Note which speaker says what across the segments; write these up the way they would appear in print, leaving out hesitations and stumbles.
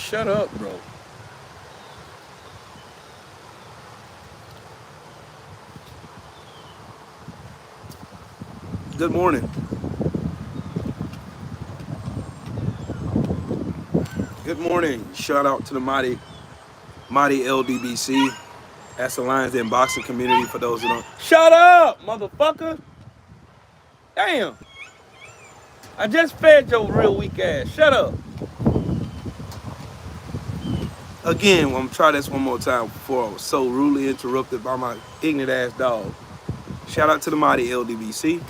Speaker 1: shut up, bro. Good morning. Good morning. Shout out to the mighty LDBC. That's the Lions Den boxing community for those who don't. Shut up, motherfucker. Damn. I just fed your real weak ass. Shut up. Again, I'm gonna try this one more time before I was so rudely interrupted by my ignorant ass dog. Shout out to the mighty LDBC.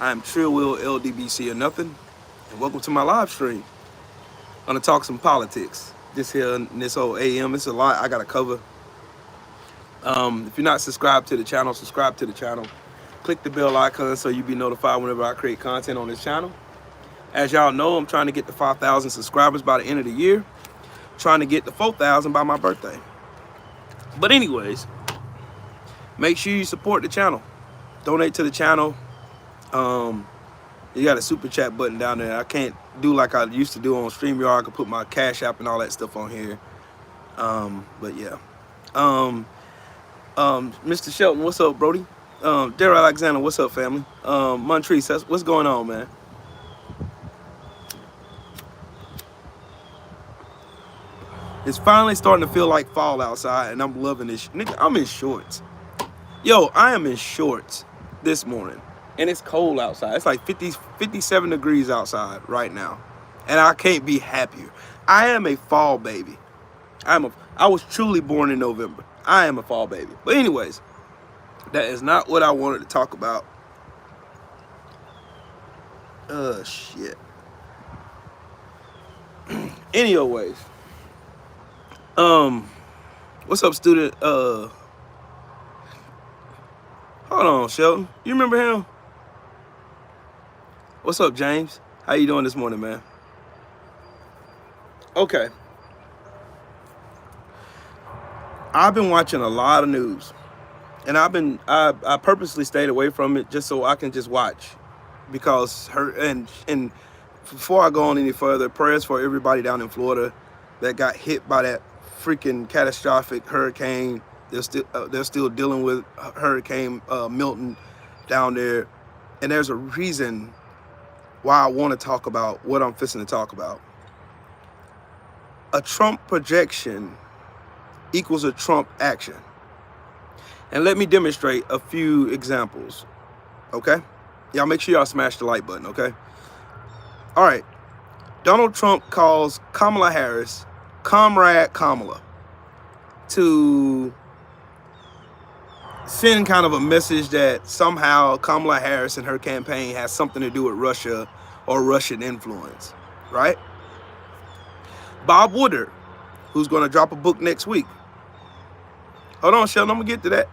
Speaker 1: I am Trill Will LDBC or nothing, and welcome to my live stream. I'm gonna talk some politics. This here in this whole AM, it's a lot I gotta cover. If you're not subscribed to the channel, subscribe to the channel. Click the bell icon so you'll be notified whenever I create content on this channel. As y'all know, I'm trying to get to 5,000 subscribers by the end of the year. Trying to get to 4,000 by my birthday. But anyways, make sure you support the channel. Donate to the channel. You got a super chat button down there. I can't do like I used to do on StreamYard. I could put my Cash App and all that stuff on here. But yeah. Mr. Shelton, what's up, Brody? Daryl Alexander, what's up, family? Montrese, what's going on, man? It's finally starting to feel like fall outside, and I'm loving this. Nigga, I'm in shorts. Yo, I am in shorts this morning, and it's cold outside. It's like 57 degrees outside right now, and I can't be happier. I am a fall baby. I was truly born in November. I am a fall baby. But anyways, that is not what I wanted to talk about. Shit. Anyways. What's up, student? Hold on, Shelton. You remember him? What's up, James? How you doing this morning, man? Okay. I've been watching a lot of news, and I purposely stayed away from it just so I can just watch, because and before I go on any further, prayers for everybody down in Florida that got hit by that freaking catastrophic hurricane. They're still dealing with Hurricane Milton down there, and there's a reason why I want to talk about what I'm fixing to talk about. A Trump projection equals a Trump action, and let me demonstrate a few examples. Okay, y'all make sure y'all smash the like button. Okay, all right. Donald Trump calls Kamala Harris Comrade Kamala to send kind of a message that somehow Kamala Harris and her campaign has something to do with Russia or Russian influence, right? Bob Woodard, who's going to drop a book next week. Hold on, Sheldon, I'm going to get to that.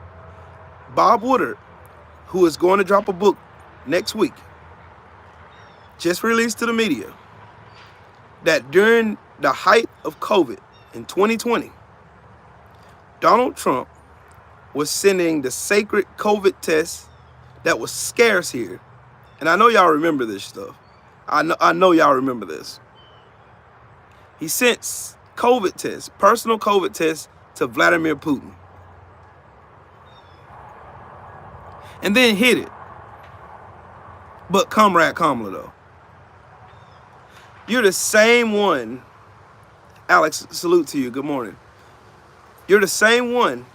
Speaker 1: Bob Woodard, who is going to drop a book next week, just released to the media that during the height of COVID in 2020, Donald Trump was sending the sacred COVID test that was scarce here. And I know y'all remember this stuff. I know y'all remember this. He sent COVID tests, personal COVID tests, to Vladimir Putin. And then hid it. But Comrade Kamala, though. You're the same one. Alex, salute to you. Good morning. You're the same one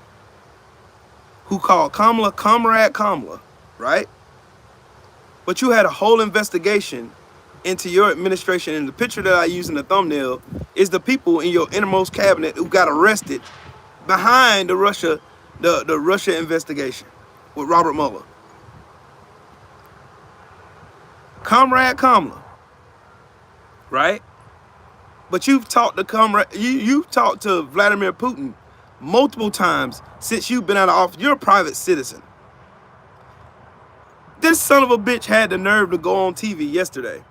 Speaker 1: who called Kamala Comrade Kamala, right? But you had a whole investigation into your administration, and the picture that I use in the thumbnail is the people in your innermost cabinet who got arrested behind the Russia investigation with Robert Mueller. Comrade Kamala, right? But you've talked to you've talked to Vladimir Putin multiple times since you've been out of office. You're a private citizen. This son of a bitch had the nerve to go on TV yesterday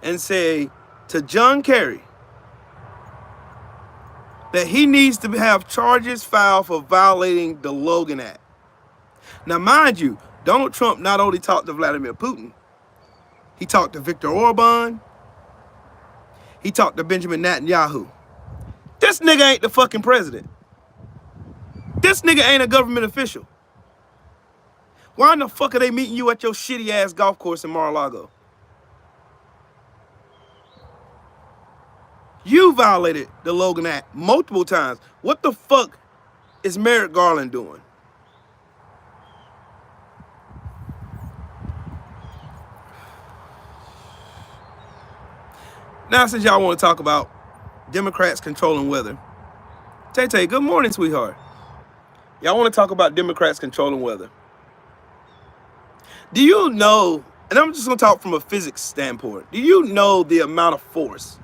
Speaker 1: and say to John Kerry that he needs to have charges filed for violating the Logan Act. Now, mind you, Donald Trump not only talked to Vladimir Putin, he talked to Viktor Orban, he talked to Benjamin Netanyahu. This nigga ain't the fucking president. This nigga ain't a government official. Why in the fuck are they meeting you at your shitty ass golf course in Mar-a-Lago? You violated the Logan Act multiple times. What the fuck is Merrick Garland doing? Now, since y'all want to talk about Democrats controlling weather, Tay, good morning, sweetheart. Y'all want to talk about Democrats controlling weather. Do you know, and I'm just going to talk from a physics standpoint, do you know the amount of force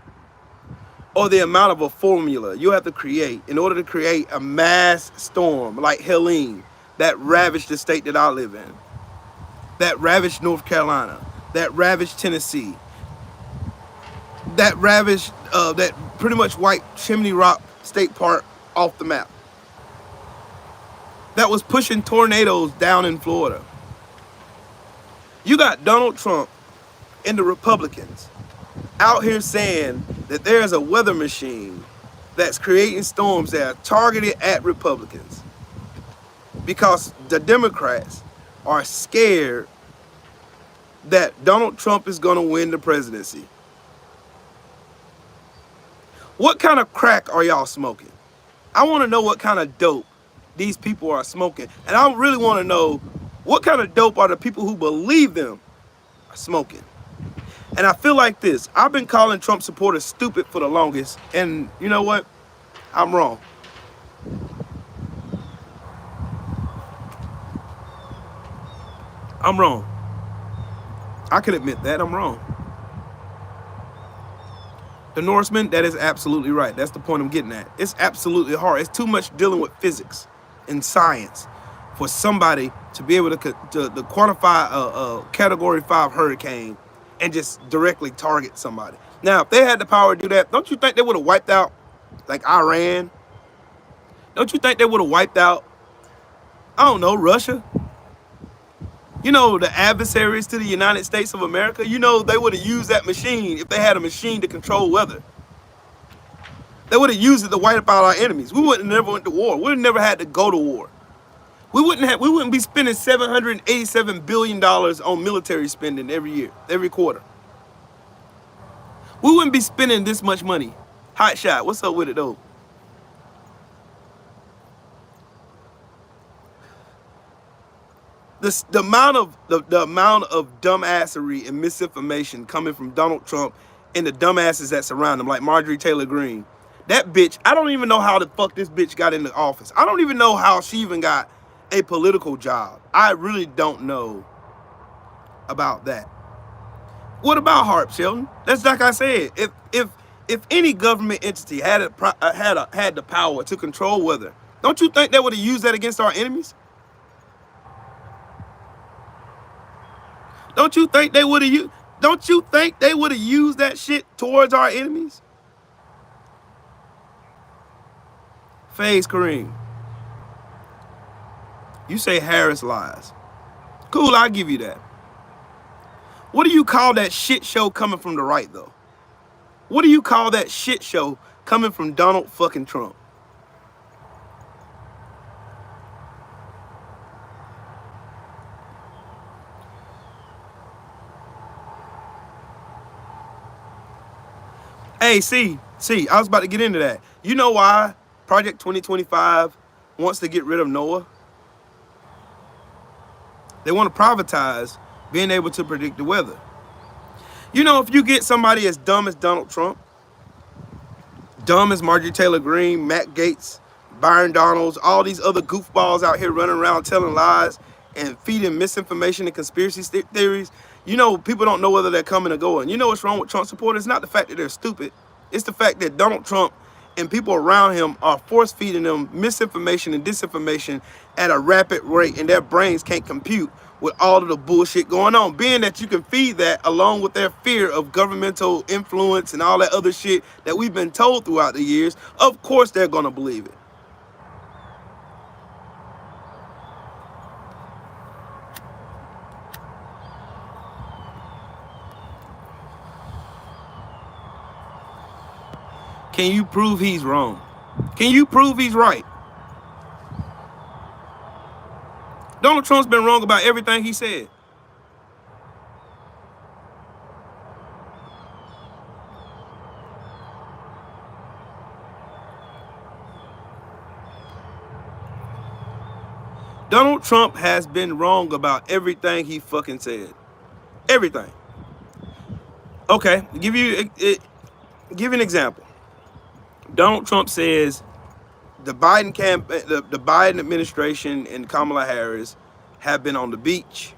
Speaker 1: or the amount of a formula you have to create in order to create a mass storm like Helene that ravaged the state that I live in, that ravaged North Carolina, that ravaged Tennessee, that ravaged, that pretty much wiped Chimney Rock State Park off the map, that was pushing tornadoes down in Florida? You got Donald Trump and the Republicans out here saying that there's a weather machine that's creating storms that are targeted at Republicans because the Democrats are scared that Donald Trump is going to win the presidency. What kind of crack are y'all smoking? I want to know what kind of dope these people are smoking. And I really want to know what kind of dope are the people who believe them are smoking. And I feel like this. I've been calling Trump supporters stupid for the longest. And you know what? I'm wrong. I'm wrong. I can admit that. I'm wrong. The Norseman, that is absolutely right. That's the point I'm getting at. It's absolutely hard. It's too much dealing with physics and science for somebody to be able to quantify a Category 5 hurricane and just directly target somebody. Now, if they had the power to do that, don't you think they would have wiped out, like, Iran? Don't you think they would have wiped out, I don't know, Russia? You know, the adversaries to the United States of America? You know, they would have used that machine if they had a machine to control weather. They would have used it to wipe out our enemies. We wouldn't have never went to war. We would have never had to go to war. We wouldn't be spending $787 billion on military spending every year, every quarter. We wouldn't be spending this much money. Hot shot, what's up with it though? The amount of dumbassery and misinformation coming from Donald Trump and the dumbasses that surround him, like Marjorie Taylor Greene. That bitch, I don't even know how the fuck this bitch got into office. I don't even know how she even got a political job. I really don't know about that. What about Harp, Sheldon? That's like I said. If any government entity had the power to control weather, don't you think they would have used that against our enemies? Don't you think they would have used? Don't you think they would have used that shit towards our enemies? FaZe Kareem, you say Harris lies. Cool, I'll give you that. What do you call that shit show coming from the right, though? What do you call that shit show coming from Donald fucking Trump? Hey, see, I was about to get into that. You know why Project 2025 wants to get rid of NOAA? They want to privatize being able to predict the weather. You know, if you get somebody as dumb as Donald Trump, dumb as Marjorie Taylor Greene, Matt Gaetz, Byron Donalds, all these other goofballs out here running around telling lies and feeding misinformation and conspiracy theories, you know, people don't know whether they're coming or going. You know what's wrong with Trump supporters? It's not the fact that they're stupid. It's the fact that Donald Trump and people around him are force feeding them misinformation and disinformation at a rapid rate, and their brains can't compute with all of the bullshit going on. Being that you can feed that along with their fear of governmental influence and all that other shit that we've been told throughout the years, of course they're gonna believe it. Can you prove he's wrong? Can you prove he's right? Donald Trump's been wrong about everything he said. Donald Trump has been wrong about everything he fucking said. Everything. Okay, give you an example. Donald Trump says the Biden administration and Kamala Harris have been on the beach,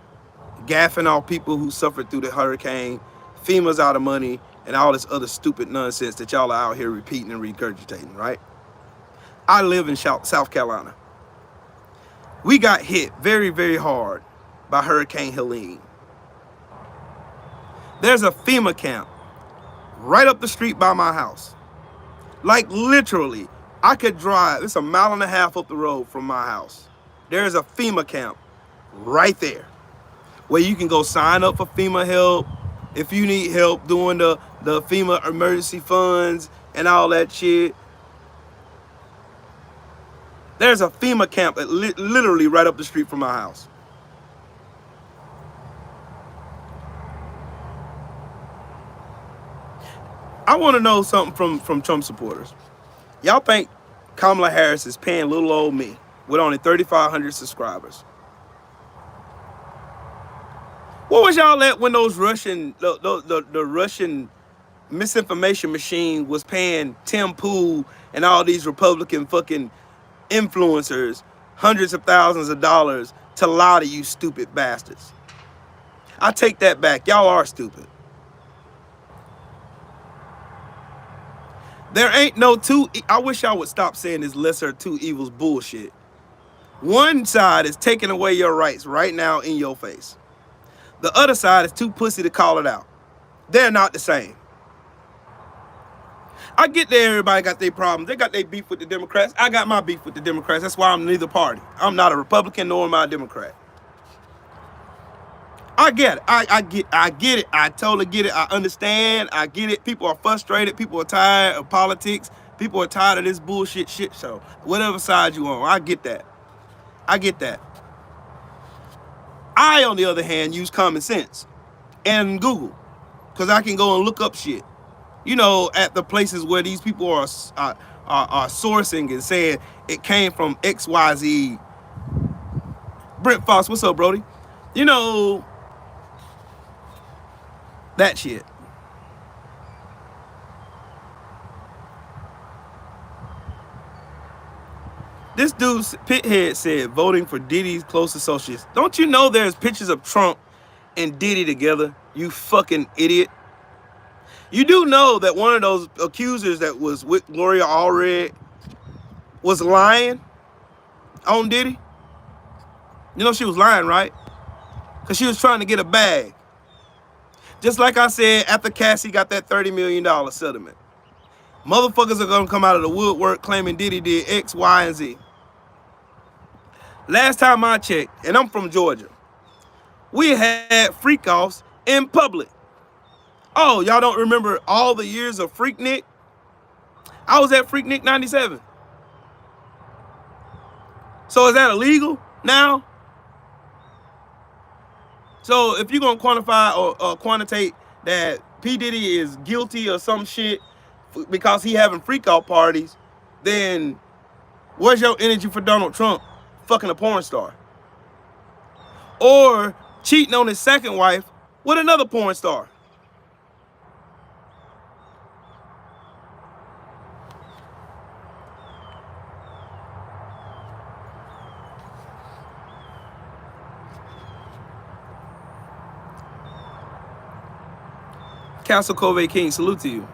Speaker 1: gaffing off people who suffered through the hurricane, FEMA's out of money, and all this other stupid nonsense that y'all are out here repeating and regurgitating, right? I live in South Carolina. We got hit very, very hard by Hurricane Helene. There's a FEMA camp right up the street by my house. Like literally, I could drive, it's a mile and a half up the road from my house. There's a FEMA camp right there where you can go sign up for FEMA help if you need help doing the FEMA emergency funds and all that shit. There's a FEMA camp literally right up the street from my house. I want to know something from Trump supporters. Y'all think Kamala Harris is paying little old me with only 3,500 subscribers? What was y'all at when those Russian, the Russian misinformation machine was paying Tim Pool and all these Republican fucking influencers hundreds of thousands of dollars to lie to you stupid bastards? I take that back. Y'all are stupid. There ain't no two. I wish y'all would stop saying this lesser of two evils bullshit. One side is taking away your rights right now in your face. The other side is too pussy to call it out. They're not the same. I get that everybody got their problems. They got their beef with the Democrats. I got my beef with the Democrats. That's why I'm neither party. I'm not a Republican nor am I a Democrat. I get it. I get it. I totally get it. I understand. I get it. People are frustrated. People are tired of politics. People are tired of this bullshit shit show. Whatever side you on, I get that. I get that. I, on the other hand, use common sense and Google because I can go and look up shit. You know, at the places where these people are sourcing and saying it came from XYZ. Brent Fox, what's up, Brody? You know, that shit. This dude, Pithead, said voting for Diddy's close associates. Don't you know there's pictures of Trump and Diddy together, you fucking idiot? You do know that one of those accusers that was with Gloria Allred was lying on Diddy? You know she was lying, right? Because she was trying to get a bag. Just like I said, after Cassie got that $30 million settlement. Motherfuckers are going to come out of the woodwork claiming Diddy did X, Y, and Z. Last time I checked, and I'm from Georgia, we had freak-offs in public. Oh, y'all don't remember all the years of Freaknik? I was at Freaknik 97. So is that illegal now? So if you're going to quantify or quantitate that P. Diddy is guilty or some shit because he having freak-out parties, then where's your energy for Donald Trump fucking a porn star? Or cheating on his second wife with another porn star? Castle Cove King, salute to you.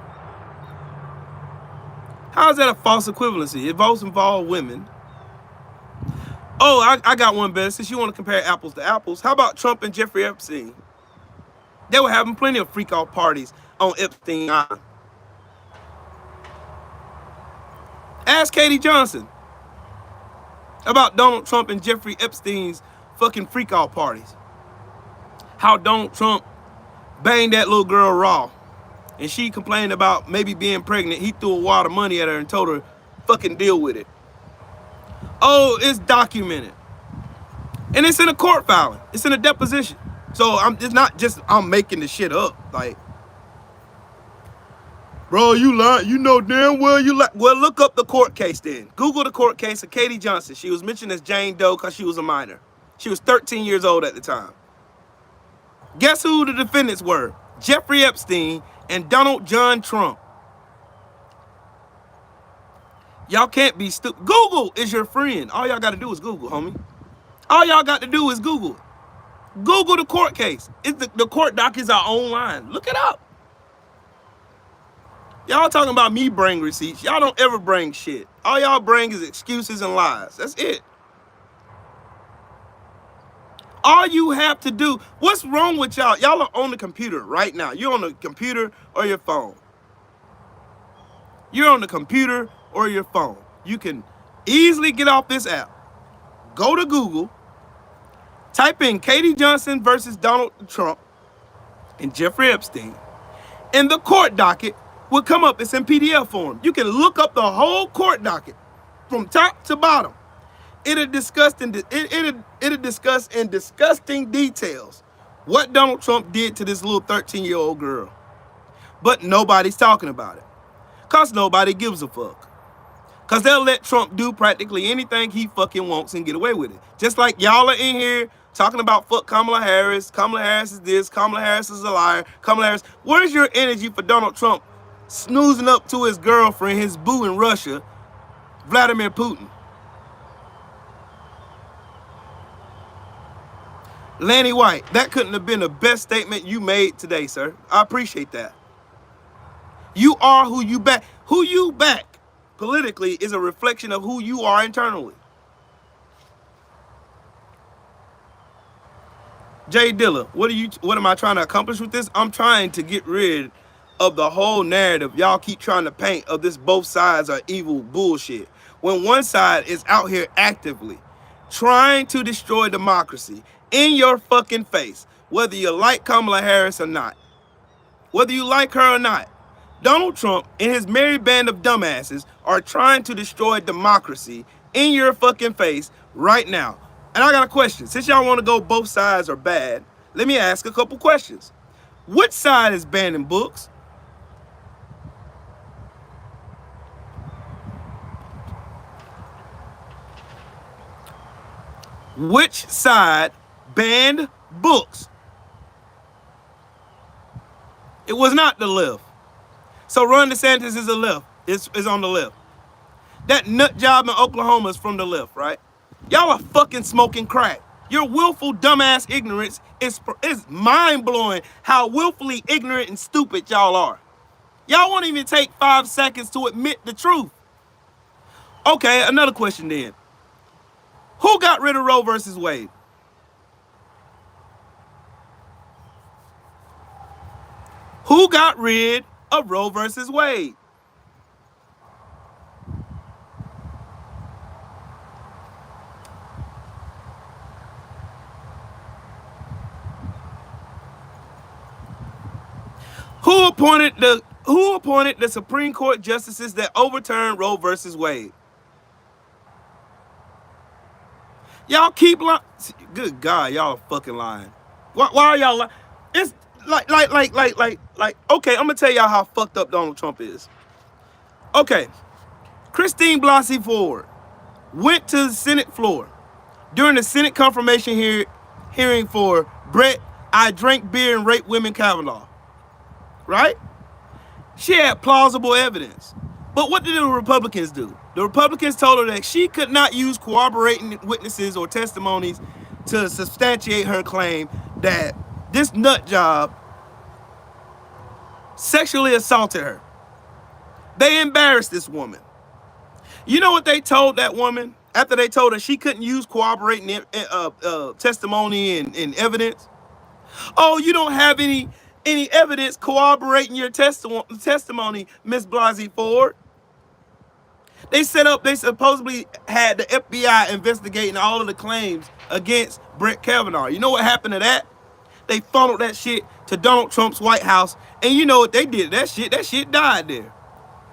Speaker 1: How is that a false equivalency? It both involve women. Oh, I got one better. Since you want to compare apples to apples, how about Trump and Jeffrey Epstein? They were having plenty of freak-out parties on Epstein Island. Ask Katie Johnson about Donald Trump and Jeffrey Epstein's fucking freak-out parties. How Donald Trump banged that little girl raw, and she complained about maybe being pregnant. He threw a wad of money at her and told her fucking deal with it. Oh, it's documented. And it's in a court filing. It's in a deposition. So it's not just I'm making the shit up. Like, bro, you lie. You know damn well you lie. Well, look up the court case then. Google the court case of Katie Johnson. She was mentioned as Jane Doe because she was a minor. She was 13 years old at the time. Guess who the defendants were? Jeffrey Epstein and Donald John Trump. Y'all can't be stupid. Google is your friend. All y'all got to do is Google, homie. All y'all got to do is Google. Google the court case. The court documents are online. Look it up. Y'all talking about me bring receipts. Y'all don't ever bring shit. All y'all bring is excuses and lies. That's it. All you have to do, what's wrong with y'all? Y'all are on the computer right now. You're on the computer or your phone. You're on the computer or your phone. You can easily get off this app. Go to Google. Type in Katie Johnson versus Donald Trump and Jeffrey Epstein. And the court docket will come up. It's in PDF form. You can look up the whole court docket from top to bottom. It'll discuss in disgusting details what Donald Trump did to this little 13-year-old girl. But nobody's talking about it. Because nobody gives a fuck. Because they'll let Trump do practically anything he fucking wants and get away with it. Just like y'all are in here talking about fuck Kamala Harris. Kamala Harris is this. Kamala Harris is a liar. Kamala Harris. Where's your energy for Donald Trump snoozing up to his girlfriend, his boo in Russia, Vladimir Putin? Lanny White, that couldn't have been the best statement you made today, sir. I appreciate that. You are who you back. Who you back politically is a reflection of who you are internally. Jay Dilla, what am I trying to accomplish with this? I'm trying to get rid of the whole narrative y'all keep trying to paint of this both sides are evil bullshit. When one side is out here actively trying to destroy democracy in your fucking face, whether you like Kamala Harris or not, whether you like her or not, Donald Trump and his merry band of dumbasses are trying to destroy democracy in your fucking face right now. And I got a question. Since y'all want to go both sides are bad, let me ask a couple questions. Which side is banning books? Which side banned books? It was not the left. So Ron DeSantis is the left. Is on the left. That nut job in Oklahoma is from the left, right? Y'all are fucking smoking crack. Your willful dumbass ignorance is mind-blowing how willfully ignorant and stupid y'all are. Y'all won't even take 5 seconds to admit the truth. Okay, another question then. Who got rid of Roe versus Wade? Who got rid of Roe versus Wade? Who appointed the Supreme Court justices that overturned Roe versus Wade? Y'all keep lying. Good God, y'all are fucking lying. Why are y'all lying? It's like, okay, I'm gonna tell y'all how fucked up Donald Trump is. Okay, Christine Blasey Ford went to the Senate floor during the Senate confirmation hearing for Brett, I drank beer and raped women Kavanaugh. Right? She had plausible evidence. But what did the Republicans do? The Republicans told her that she could not use corroborating witnesses or testimonies to substantiate her claim that this nut job sexually assaulted her. They embarrassed this woman. You know what they told that woman after they told her she couldn't use corroborating testimony and evidence? Oh, you don't have any evidence corroborating your testimony, Miss Blasey Ford. They supposedly had the FBI investigating all of the claims against Brett Kavanaugh. You know what happened to that? They funneled that shit to Donald Trump's White House, and you know what they did? That shit died there.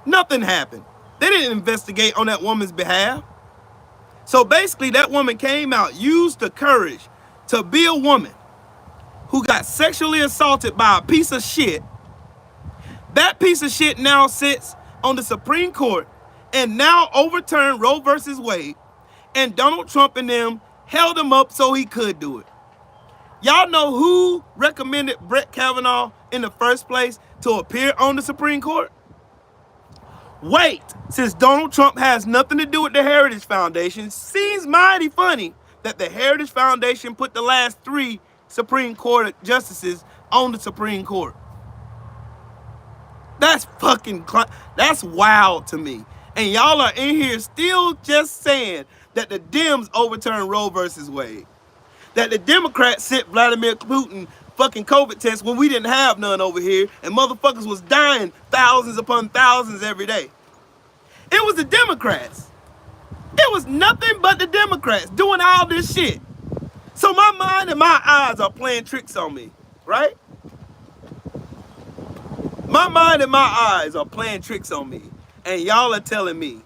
Speaker 1: Nothing happened. They didn't investigate on that woman's behalf. So basically, that woman came out, used the courage to be a woman who got sexually assaulted by a piece of shit. That piece of shit now sits on the Supreme Court and now overturned Roe versus Wade, and Donald Trump and them held him up so he could do it. Y'all know who recommended Brett Kavanaugh in the first place to appear on the Supreme Court? Wait, since Donald Trump has nothing to do with the Heritage Foundation, seems mighty funny that the Heritage Foundation put the last 3 Supreme Court justices on the Supreme Court. That's that's wild to me. And y'all are in here still just saying that the Dems overturned Roe versus Wade. That the Democrats sent Vladimir Putin fucking COVID tests when we didn't have none over here, and motherfuckers was dying thousands upon thousands every day. It was the Democrats. It was nothing but the Democrats doing all this shit. So my mind and my eyes are playing tricks on me, right? My mind and my eyes are playing tricks on me. And y'all are telling me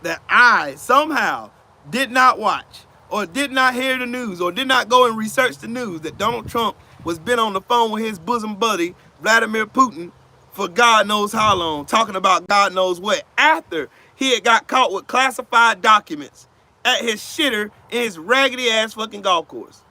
Speaker 1: that I somehow did not watch or did not hear the news or did not go and research the news that Donald Trump was been on the phone with his bosom buddy, Vladimir Putin, for God knows how long, talking about God knows what, after he had got caught with classified documents at his shitter in his raggedy ass fucking golf course.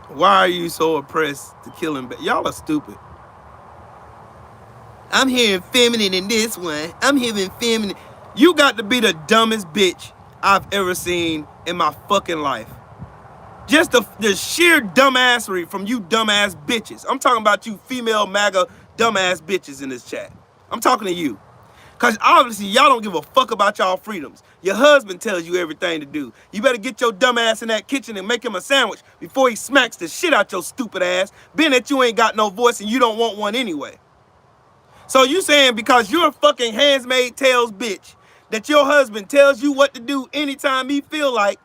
Speaker 1: Why are you so oppressed to kill him? Y'all are stupid. I'm hearing feminine in this one. I'm hearing feminine. You got to be the dumbest bitch I've ever seen in my fucking life. Just the sheer dumbassery from you dumbass bitches. I'm talking about you female MAGA dumbass bitches in this chat. I'm talking to you. Because obviously y'all don't give a fuck about y'all freedoms. Your husband tells you everything to do. You better get your dumb ass in that kitchen and make him a sandwich before he smacks the shit out your stupid ass, being that you ain't got no voice and you don't want one anyway. So you saying because you're a fucking Handmaid's Tales bitch, that your husband tells you what to do anytime he feel like,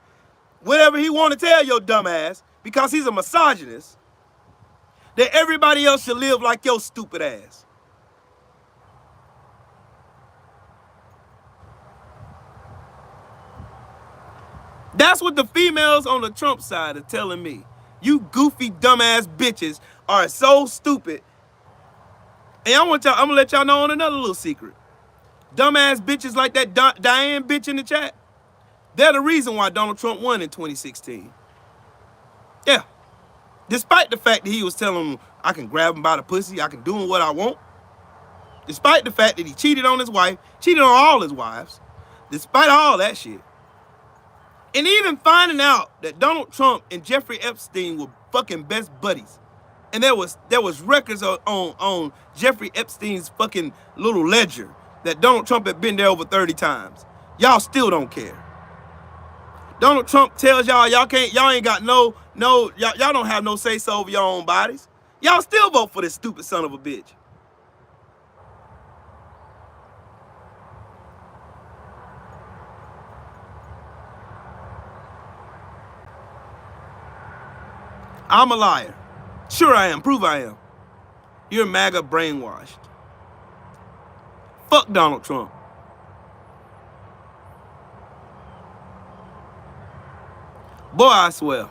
Speaker 1: whatever he want to tell your dumb ass, because he's a misogynist, that everybody else should live like your stupid ass. That's what the females on the Trump side are telling me. You goofy dumbass bitches are so stupid. And I'm gonna let y'all know on another little secret. Dumbass bitches like that Diane bitch in the chat, they're the reason why Donald Trump won in 2016. Yeah. Despite the fact that he was telling them, I can grab him by the pussy, I can do him what I want. Despite the fact that he cheated on his wife, cheated on all his wives. Despite all that shit. And even finding out that Donald Trump and Jeffrey Epstein were fucking best buddies. And there was records on Jeffrey Epstein's fucking little ledger that Donald Trump had been there over 30 times. Y'all still don't care. Donald Trump tells y'all ain't got y'all don't have no say so over your own bodies. Y'all still vote for this stupid son of a bitch. I'm a liar. Sure I am. Prove I am. You're MAGA brainwashed. Fuck Donald Trump. Boy, I swear.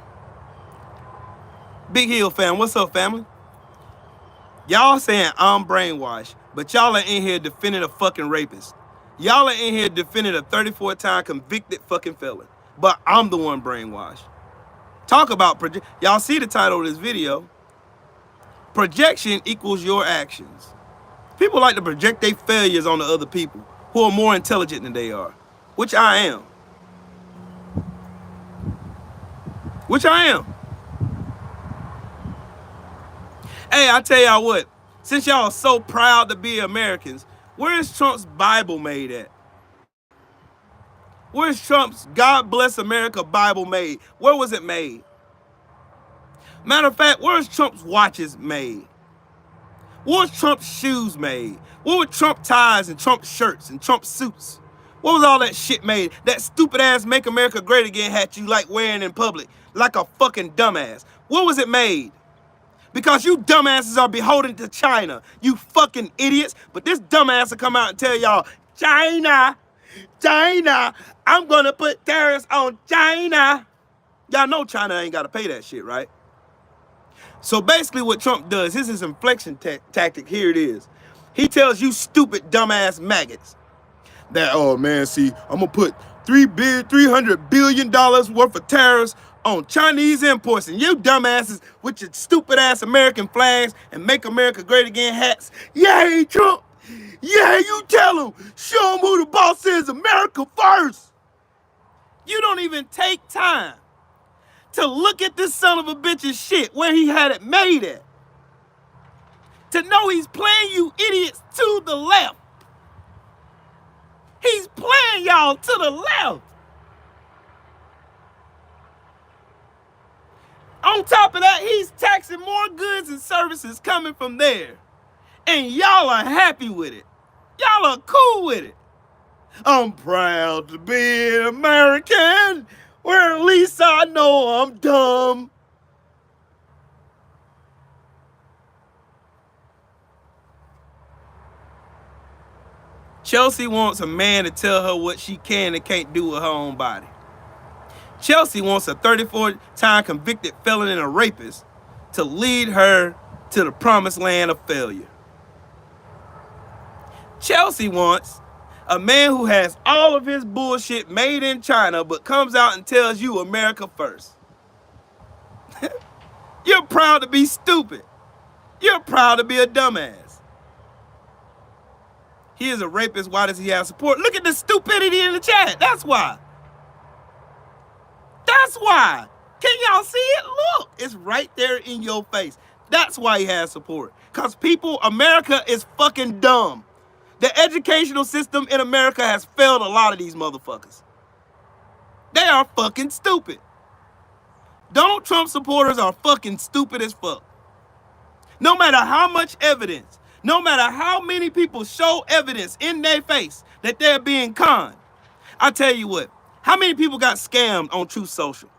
Speaker 1: Big Hill fam, what's up, family? Y'all saying I'm brainwashed, but y'all are in here defending a fucking rapist. Y'all are in here defending a 34-time convicted fucking felon. But I'm the one brainwashed. Talk about y'all see the title of this video. Projection equals your actions. People like to project their failures on the other people who are more intelligent than they are, which I am. Which I am. Hey, I tell y'all what, since y'all are so proud to be Americans, where is Trump's Bible made at? Where's Trump's God Bless America Bible made? Where was it made? Matter of fact, where's Trump's watches made? Where's Trump's shoes made? Where were Trump ties and Trump shirts and Trump suits? What was all that shit made? That stupid ass Make America Great Again hat you like wearing in public like a fucking dumbass. What was it made? Because you dumbasses are beholden to China. You fucking idiots. But this dumbass will come out and tell y'all, China, I'm gonna put tariffs on China. Y'all know China ain't gotta pay that shit, right? So basically what Trump does, here's his inflection tactic, here it is. He tells you stupid dumbass maggots that, oh man, see, I'm gonna put $300 billion worth of tariffs on Chinese imports, and you dumbasses with your stupid ass American flags and Make America Great Again hats. Yay, Trump! Yeah, you tell him. Show him who the boss is. America first. You don't even take time to look at this son of a bitch's shit where he had it made at. To know he's playing you idiots to the left. He's playing y'all to the left. On top of that, he's taxing more goods and services coming from there. And y'all are happy with it. Y'all are cool with it. I'm proud to be an American, where at least I know I'm dumb. Chelsea wants a man to tell her what she can and can't do with her own body. Chelsea wants a 34-time convicted felon and a rapist to lead her to the promised land of failure. Chelsea wants a man who has all of his bullshit made in China but comes out and tells you America first. You're proud to be stupid. You're proud to be a dumbass. He is a rapist. Why does he have support? Look at the stupidity in the chat. That's why. That's why. Can y'all see it? Look, it's right there in your face. That's why he has support. Because people, America is fucking dumb. The educational system in America has failed a lot of these motherfuckers. They are fucking stupid. Donald Trump supporters are fucking stupid as fuck. No matter how much evidence, no matter how many people show evidence in their face that they're being conned, I tell you what, how many people got scammed on Truth Social?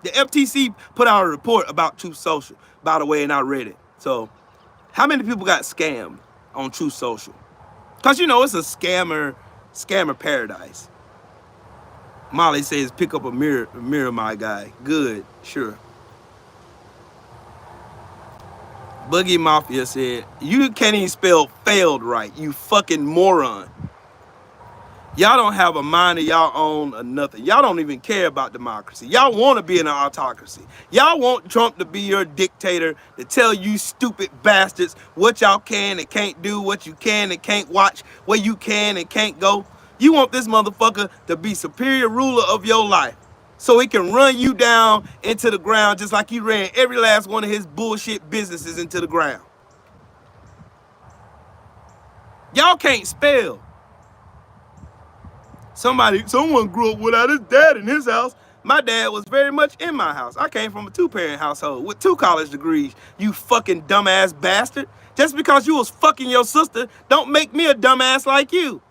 Speaker 1: The FTC put out a report about Truth Social, by the way, and I read it. So, how many people got scammed on Truth Social? Because, you know, it's a scammer paradise. Molly says, pick up a mirror, my guy. Good, sure. Boogie Mafia said, you can't even spell failed right, you fucking moron. Y'all don't have a mind of y'all own or nothing. Y'all don't even care about democracy. Y'all want to be in an autocracy. Y'all want Trump to be your dictator, to tell you stupid bastards what y'all can and can't do, what you can and can't watch, where you can and can't go. You want this motherfucker to be superior ruler of your life so he can run you down into the ground just like he ran every last one of his bullshit businesses into the ground. Y'all can't spell. Someone grew up without his dad in his house. My dad was very much in my house. I came from a 2-parent household with 2 college degrees, you fucking dumbass bastard. Just because you was fucking your sister don't make me a dumbass like you.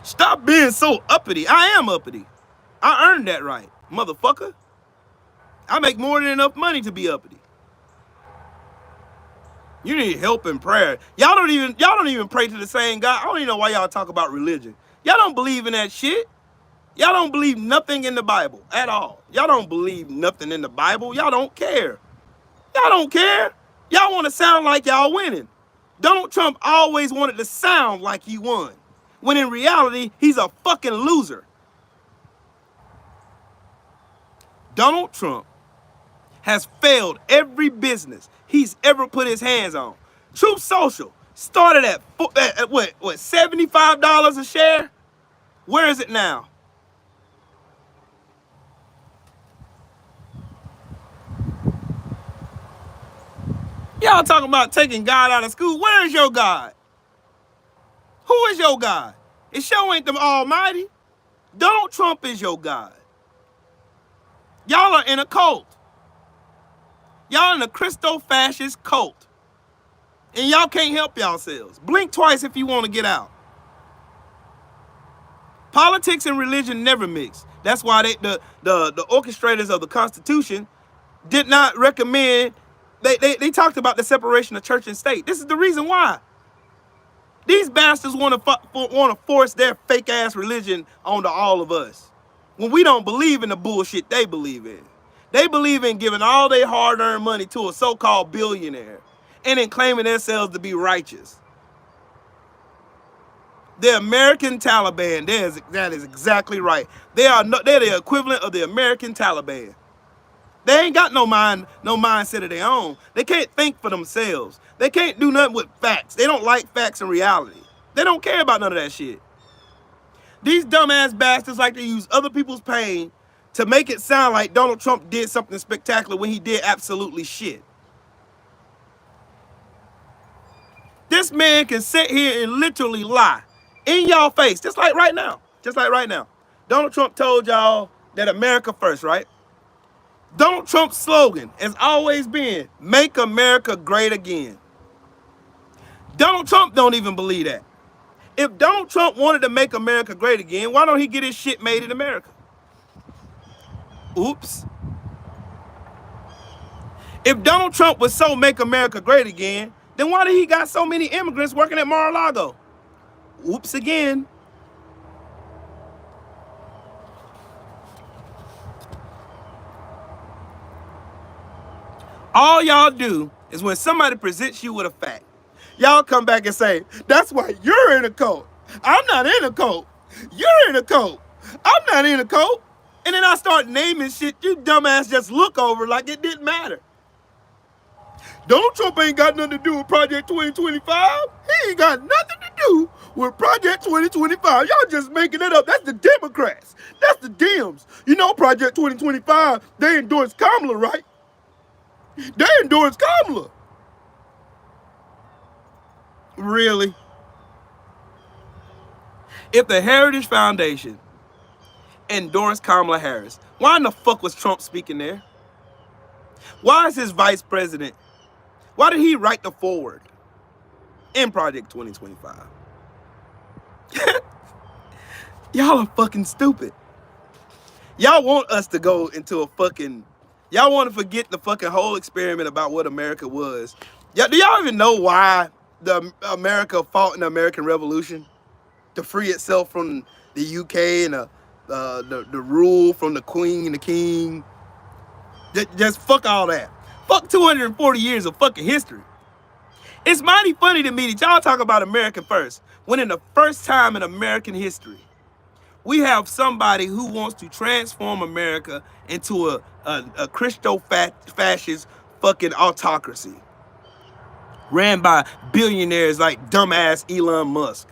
Speaker 1: Stop being so uppity. I am uppity. I earned that right, motherfucker. I make more than enough money to be uppity. You need help and prayer. Y'all don't even pray to the same God. I don't even know why y'all talk about religion. Y'all don't believe in that shit. Y'all don't believe nothing in the Bible at all. Y'all don't believe nothing in the Bible. Y'all don't care. Y'all don't care. Y'all want to sound like y'all winning. Donald Trump always wanted to sound like he won, when in reality, he's a fucking loser. Donald Trump has failed every business he's ever put his hands on. Truth Social started at what, $75 a share? Where is it now? Y'all talking about taking God out of school. Where is your God? Who is your God? It sure ain't the Almighty. Donald Trump is your God. Y'all are in a cult. Y'all in a Christo-fascist cult. And y'all can't help yourselves. Blink twice if you want to get out. Politics and religion never mix. That's why the orchestrators of the Constitution did not recommend. They talked about the separation of church and state. This is the reason why. These bastards want to force their fake ass religion onto all of us when we don't believe in the bullshit they believe in. They believe in giving all their hard-earned money to a so-called billionaire and then claiming themselves to be righteous. The American Taliban. That is exactly right. They're the equivalent of the American Taliban. They ain't got no mindset of their own. They can't think for themselves. They can't do nothing with facts. They don't like facts and reality. They don't care about none of that shit. These dumbass bastards like to use other people's pain to make it sound like Donald Trump did something spectacular when he did absolutely shit. This man can sit here and literally lie in y'all face, just like right now. Just like right now. Donald Trump told y'all that America first, right? Donald Trump's slogan has always been, make America great again. Donald Trump don't even believe that. If Donald Trump wanted to make America great again, why don't he get his shit made in America? Oops. If Donald Trump was so make America great again, then why did he got so many immigrants working at Mar-a-Lago? Oops again. All y'all do is when somebody presents you with a fact, y'all come back and say, that's why you're in a cult. I'm not in a cult. You're in a cult. I'm not in a cult. And then I start naming shit you dumbass just look over like it didn't matter. Donald Trump ain't got nothing to do with Project 2025. He ain't got nothing to do with Project 2025. Y'all just making it up. That's the Democrats. That's the Dems. You know Project 2025, they endorsed Kamala, right? They endorsed Kamala. Really? If the Heritage Foundation endorsed Kamala Harris, why in the fuck was Trump speaking there? Why is his vice president? Why did he write the foreword in Project 2025? Y'all are fucking stupid. Y'all want us to go into a fucking... Y'all want to forget the fucking whole experiment about what America was. Do y'all even know why America fought in the American Revolution? To free itself from the UK and the rule from the Queen and the King. Just fuck all that. Fuck 240 years of fucking history. It's mighty funny to me that y'all talk about America first, when in the first time in American history, we have somebody who wants to transform America into a Christo-fascist fucking autocracy ran by billionaires like dumbass Elon Musk.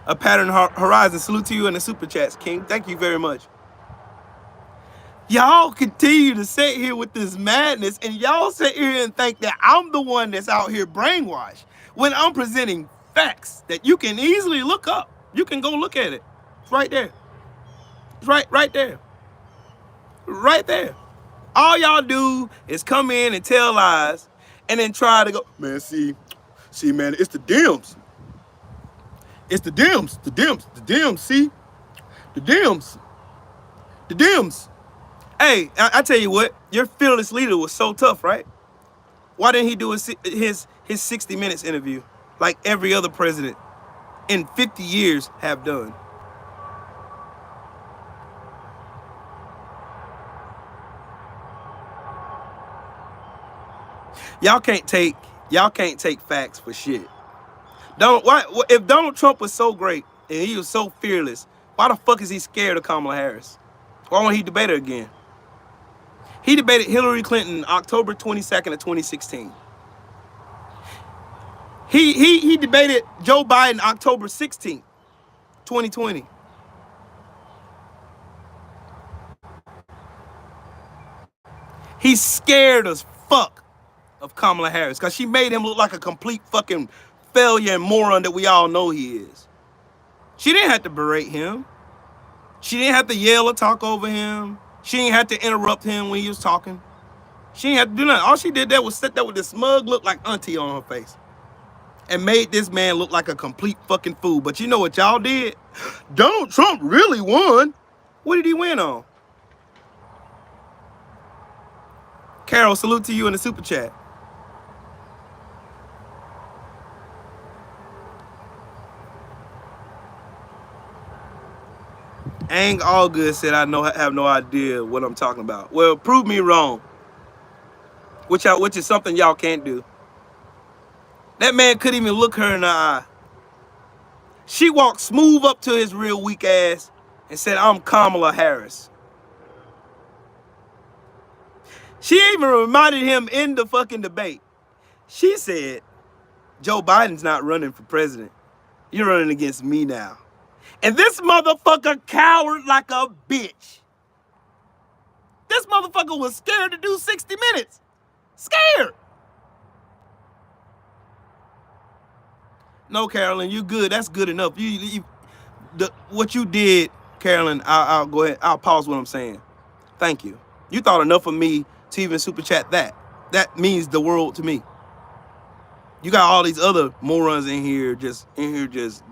Speaker 1: A Pattern Horizon, salute to you in the super chats, King. Thank you very much. Y'all continue to sit here with this madness, and y'all sit here and think that I'm the one that's out here brainwashed when I'm presenting facts that you can easily look up. You can go look at it. It's right there. It's right there. Right there. All y'all do is come in and tell lies and then try to go, man, see, man, it's the Dems. It's the Dems, see? The Dems. Hey, I tell you what, your fearless leader was so tough, right? Why didn't he do his 60 Minutes interview like every other president in 50 years have done? Y'all can't take facts for shit. If Donald Trump was so great and he was so fearless, why the fuck is he scared of Kamala Harris? Why won't he debate her again? He debated Hillary Clinton October 22nd of 2016. He debated Joe Biden October 16th, 2020. He's scared as fuck of Kamala Harris because she made him look like a complete fucking failure and moron that we all know he is. She didn't have to berate him. She didn't have to yell or talk over him. She didn't have to interrupt him when he was talking. She didn't have to do nothing. All she did there was sit there with this smug look like auntie on her face and made this man look like a complete fucking fool. But you know what y'all did? Donald Trump really won. What did he win on? Carol, salute to you in the super chat. Ang Allgood said, I have no idea what I'm talking about. Well, prove me wrong. Which is something y'all can't do. That man couldn't even look her in the eye. She walked smooth up to his real weak ass and said, I'm Kamala Harris. She even reminded him in the fucking debate. She said, Joe Biden's not running for president. You're running against me now. And this motherfucker cowered like a bitch. This motherfucker was scared to do 60 minutes. Scared. No, Carolyn, you good. That's good enough. What you did, Carolyn, I'll go ahead. I'll pause what I'm saying. Thank you. You thought enough of me to even super chat that. That means the world to me. You got all these other morons in here just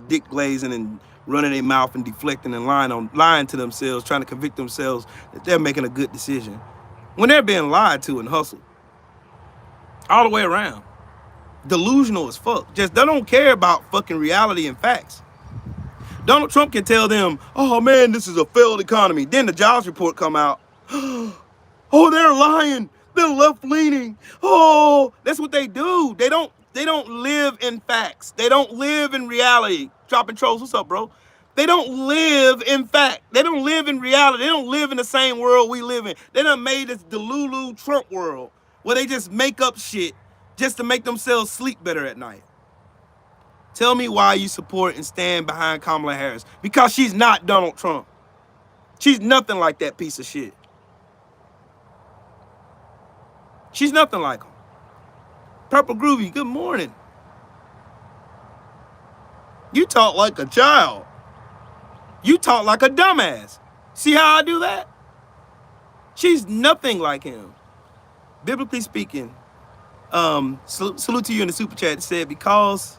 Speaker 1: dick glazing and running their mouth and deflecting and lying to themselves, trying to convict themselves that they're making a good decision when they're being lied to and hustled all the way around. Delusional as fuck. Just they don't care about fucking reality and facts. Donald Trump can tell them, oh man, this is a failed economy. Then the jobs report come out. Oh, they're lying. They're left-leaning. Oh, that's what they do. They don't live in facts. They don't live in reality. Dropping trolls, what's up, bro? They don't live in fact. They don't live in reality. They don't live in the same world we live in. They done made this Delulu Trump world where they just make up shit just to make themselves sleep better at night. Tell me why you support and stand behind Kamala Harris. Because she's not Donald Trump. She's nothing like that piece of shit. She's nothing like him. Purple Groovy, good morning. You talk like a child. You talk like a dumbass. See how I do that? She's nothing like him. Biblically speaking, salute to you in the super chat. It said because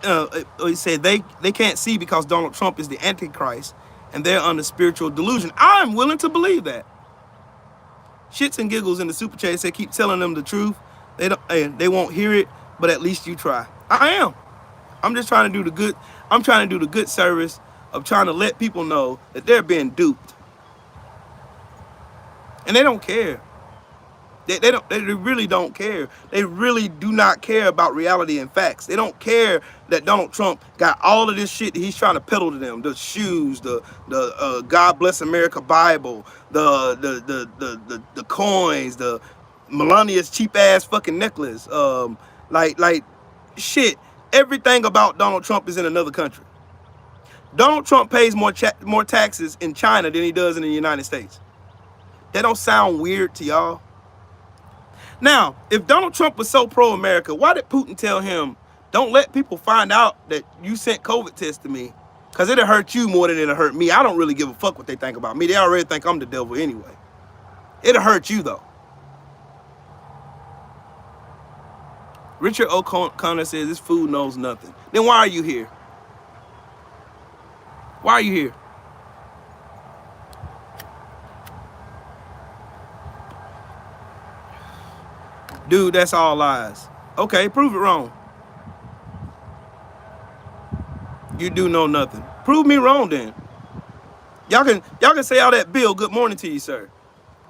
Speaker 1: it said they can't see because Donald Trump is the Antichrist and they're under spiritual delusion. I'm willing to believe that. Shits and giggles in the super chat said keep telling them the truth. They won't hear it, but at least you try. I am. I'm just trying to do the good. I'm trying to do the good service of trying to let people know that they're being duped. And they don't care. They really don't care. They really do not care about reality and facts. They don't care that Donald Trump got all of this shit that he's trying to peddle to them. The shoes, the God Bless America Bible, the coins, the Melania's cheap ass fucking necklace. Like shit. Everything about Donald Trump is in another country. Donald Trump pays more taxes in China than he does in the United States. That don't sound weird to y'all? Now, if Donald Trump was so pro-America, why did Putin tell him, don't let people find out that you sent COVID tests to me, because it'll hurt you more than it'll hurt me. I don't really give a fuck what they think about me. They already think I'm the devil anyway. It'll hurt you, though. Richard O'Connor says this food knows nothing. Then why are you here? Why are you here? Dude, that's all lies. Okay, prove it wrong. You do know nothing. Prove me wrong then. Y'all can say all that, Bill, good morning to you, sir.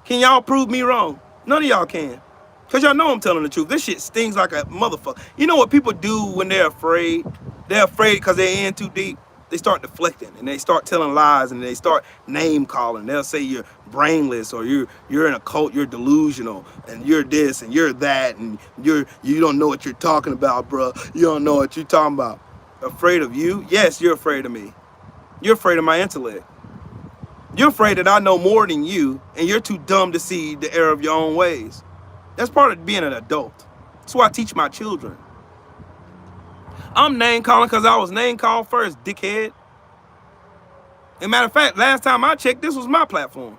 Speaker 1: Can y'all prove me wrong? None of y'all can. Because y'all know I'm telling the truth. This shit stings like a motherfucker. You know what people do when they're afraid? They're afraid because they're in too deep. They start deflecting and they start telling lies and they start name calling. They'll say you're brainless or you're in a cult, you're delusional and you're this and you're that and you don't know what you're talking about, bro. You don't know what you're talking about. Afraid of you? Yes, you're afraid of me. You're afraid of my intellect. You're afraid that I know more than you and you're too dumb to see the error of your own ways. That's part of being an adult. That's why I teach my children. I'm name calling because I was name called first, dickhead. As a matter of fact, last time I checked, this was my platform.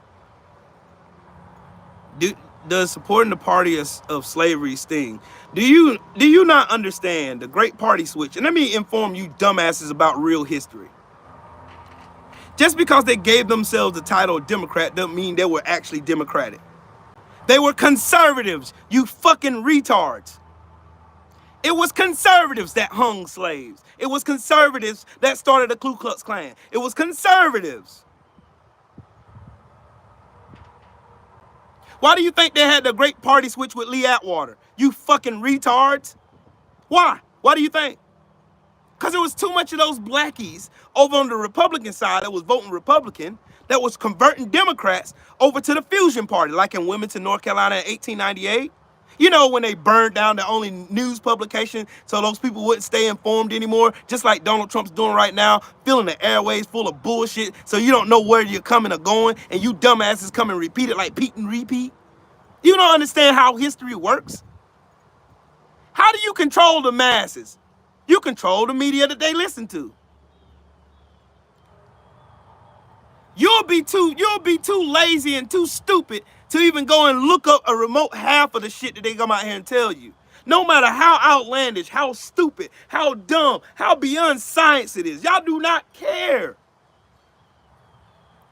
Speaker 1: Does supporting the party of slavery sting? Do you not understand the great party switch? And let me inform you dumbasses about real history. Just because they gave themselves the title of Democrat doesn't mean they were actually Democratic. They were conservatives, you fucking retards. It was conservatives that hung slaves. It was conservatives that started the Ku Klux Klan. It was conservatives. Why do you think they had the great party switch with Lee Atwater? You fucking retards. Why? Why do you think? Because there was too much of those blackies over on the Republican side that was voting Republican that was converting Democrats over to the Fusion Party, like in Wilmington, North Carolina in 1898. You know, when they burned down the only news publication so those people wouldn't stay informed anymore, just like Donald Trump's doing right now, filling the airways full of bullshit so you don't know where you're coming or going, and you dumbasses come and repeat it like Pete and repeat. You don't understand how history works. How do you control the masses? You control the media that they listen to. You'll be too lazy and too stupid to even go and look up a remote half of the shit that they come out here and tell you. No matter how outlandish, how stupid, how dumb, how beyond science it is. Y'all do not care.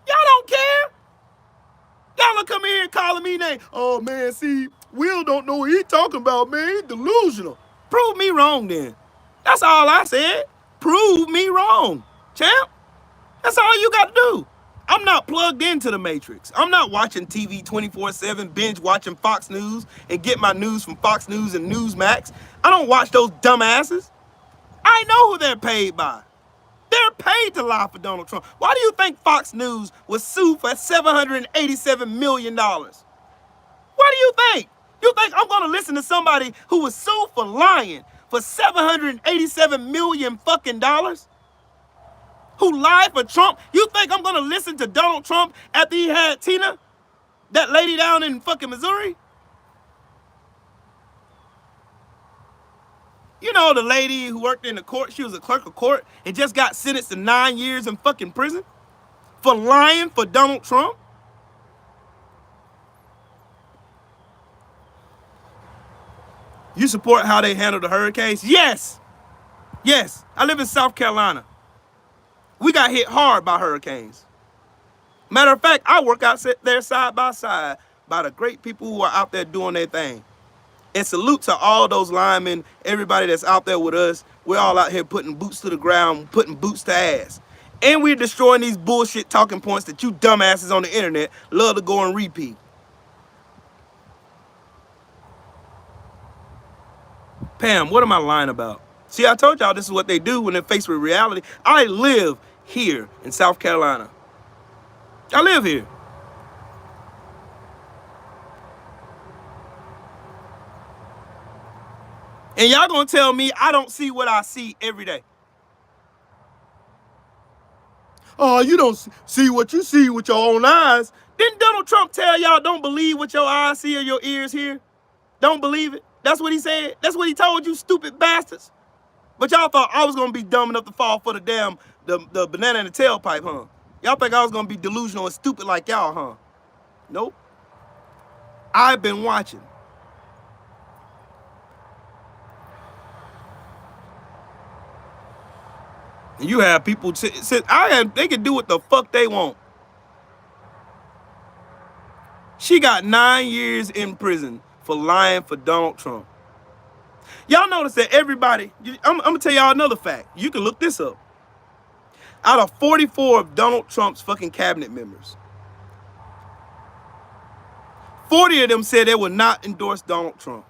Speaker 1: Y'all don't care. Y'all don't come in here calling me names. Oh, man, see, Will don't know what he talking about, man. He's delusional. Prove me wrong, then. That's all I said. Prove me wrong, champ. That's all you got to do. I'm not plugged into the Matrix. I'm not watching TV 24/7, binge watching Fox News and get my news from Fox News and Newsmax. I don't watch those dumbasses. I know who they're paid by. They're paid to lie for Donald Trump. Why do you think Fox News was sued for $787 million? What do you think? You think I'm going to listen to somebody who was sued for lying for $787 million fucking dollars? Who lied for Trump? You think I'm going to listen to Donald Trump after he had Tina, that lady down in fucking Missouri? You know, the lady who worked in the court, she was a clerk of court and just got sentenced to 9 years in fucking prison for lying for Donald Trump? You support how they handle the hurricanes? Yes. Yes. I live in South Carolina. We got hit hard by hurricanes. Matter of fact, I work out there side by side by the great people who are out there doing their thing. And salute to all those linemen, everybody that's out there with us. We're all out here putting boots to the ground, putting boots to ass. And we're destroying these bullshit talking points that you dumbasses on the internet love to go and repeat. Pam, what am I lying about? See, I told y'all this is what they do when they're faced with reality. I live here in South Carolina. I live here. And y'all gonna tell me I don't see what I see every day. Oh, you don't see what you see with your own eyes. Didn't Donald Trump tell y'all don't believe what your eyes see or your ears hear? Don't believe it. That's what he said. That's what he told you, stupid bastards. But y'all thought I was gonna be dumb enough to fall for the damn the banana in the tailpipe, huh? Y'all think I was gonna be delusional and stupid like y'all, huh? Nope. I've been watching. And you have people they can do what the fuck they want. She got 9 years in prison for lying for Donald Trump. Y'all notice that everybody, I'm gonna tell y'all another fact. You can look this up. Out of 44 of Donald Trump's fucking cabinet members, 40 of them said they would not endorse Donald Trump.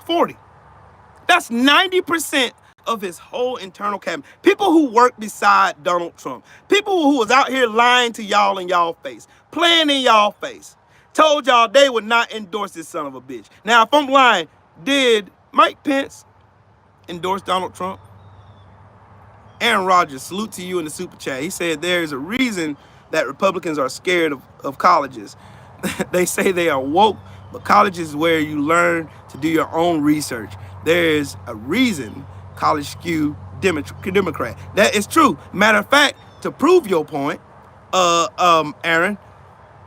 Speaker 1: 40. That's 90% of his whole internal cabinet. People who work beside Donald Trump. People who was out here lying to y'all in y'all face, playing in y'all face, told y'all they would not endorse this son of a bitch. Now, if I'm lying, did Mike Pence endorse Donald Trump? Aaron Rodgers, salute to you in the super chat. He said there is a reason that Republicans are scared of colleges. They say they are woke, but college is where you learn to do your own research. There is a reason college skew Democrat. That is true. Matter of fact, to prove your point, Aaron,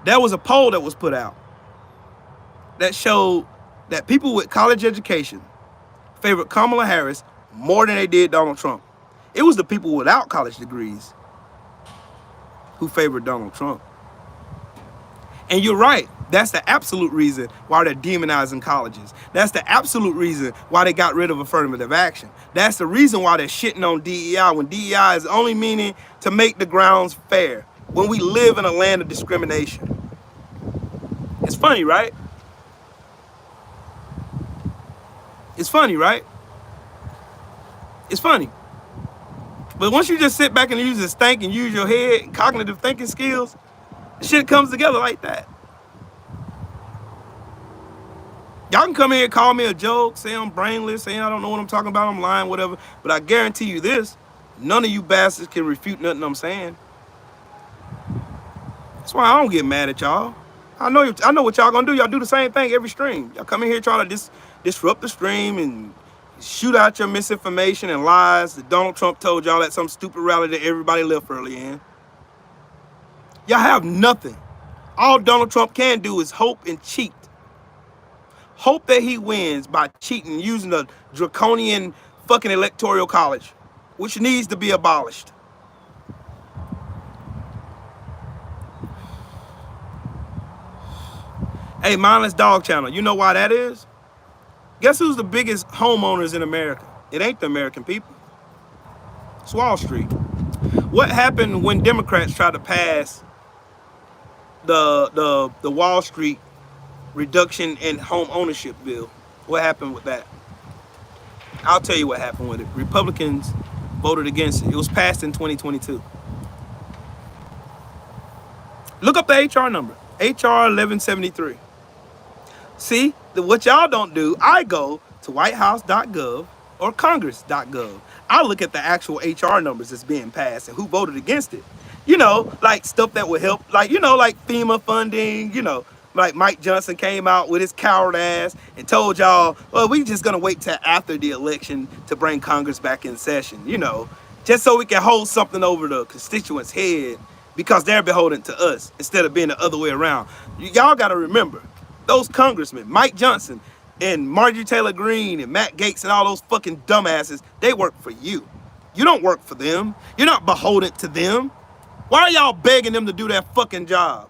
Speaker 1: there was a poll that was put out that showed that people with college education favored Kamala Harris more than they did Donald Trump. It was the people without college degrees who favored Donald Trump. And you're right. That's the absolute reason why they're demonizing colleges. That's the absolute reason why they got rid of affirmative action. That's the reason why they're shitting on DEI when DEI is only meaning to make the grounds fair when we live in a land of discrimination. It's funny, right? It's funny, right? It's funny. But once you just sit back and use this think and use your head and cognitive thinking skills, shit comes together like that. Y'all can come here and call me a joke, say I'm brainless, say I don't know what I'm talking about, I'm lying, whatever. But I guarantee you this, none of you bastards can refute nothing I'm saying. That's why I don't get mad at y'all. I know what y'all gonna do. Y'all do the same thing every stream. Y'all come in here trying to disrupt the stream and shoot out your misinformation and lies that Donald Trump told y'all at some stupid rally that everybody left early in. Y'all have nothing. All Donald Trump can do is hope and cheat. Hope that he wins by cheating, using the draconian fucking electoral college, which needs to be abolished. Hey, Mindless Dog Channel, you know why that is? Guess who's the biggest homeowners in America? It ain't the American people. It's Wall Street. What happened when Democrats tried to pass the Wall Street reduction in home ownership bill? What happened with that? I'll tell you what happened with it. Republicans voted against it. It was passed in 2022. Look up the HR number, HR 1173. See, what y'all don't do, I go to whitehouse.gov or congress.gov. I look at the actual HR numbers that's being passed and who voted against it. You know, like stuff that would help, like, you know, like FEMA funding, you know, like Mike Johnson came out with his coward ass and told y'all, well, we just gonna wait till after the election to bring Congress back in session, you know, just so we can hold something over the constituents' head because they're beholden to us instead of being the other way around. Y'all gotta remember, those congressmen, Mike Johnson and Marjorie Taylor Greene and Matt Gaetz and all those fucking dumbasses, they work for you. You don't work for them. You're not beholden to them. Why are y'all begging them to do their fucking job?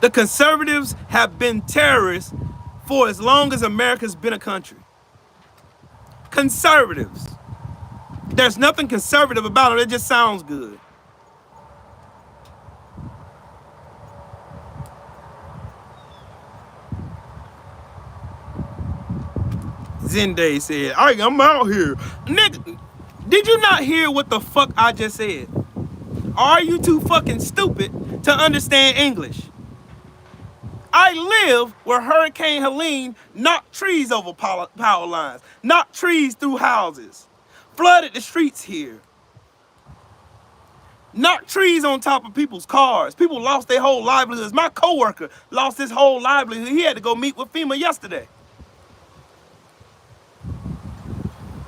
Speaker 1: The conservatives have been terrorists for as long as America's been a country. Conservatives. There's nothing conservative about it. It just sounds good. Zenday said, all right, I'm out here. Nigga, did you not hear what the fuck I just said? Are you too fucking stupid to understand English? I live where Hurricane Helene knocked trees over power lines, knocked trees through houses, flooded the streets here, knocked trees on top of people's cars. People lost their whole livelihoods. My coworker lost his whole livelihood. He had to go meet with FEMA yesterday.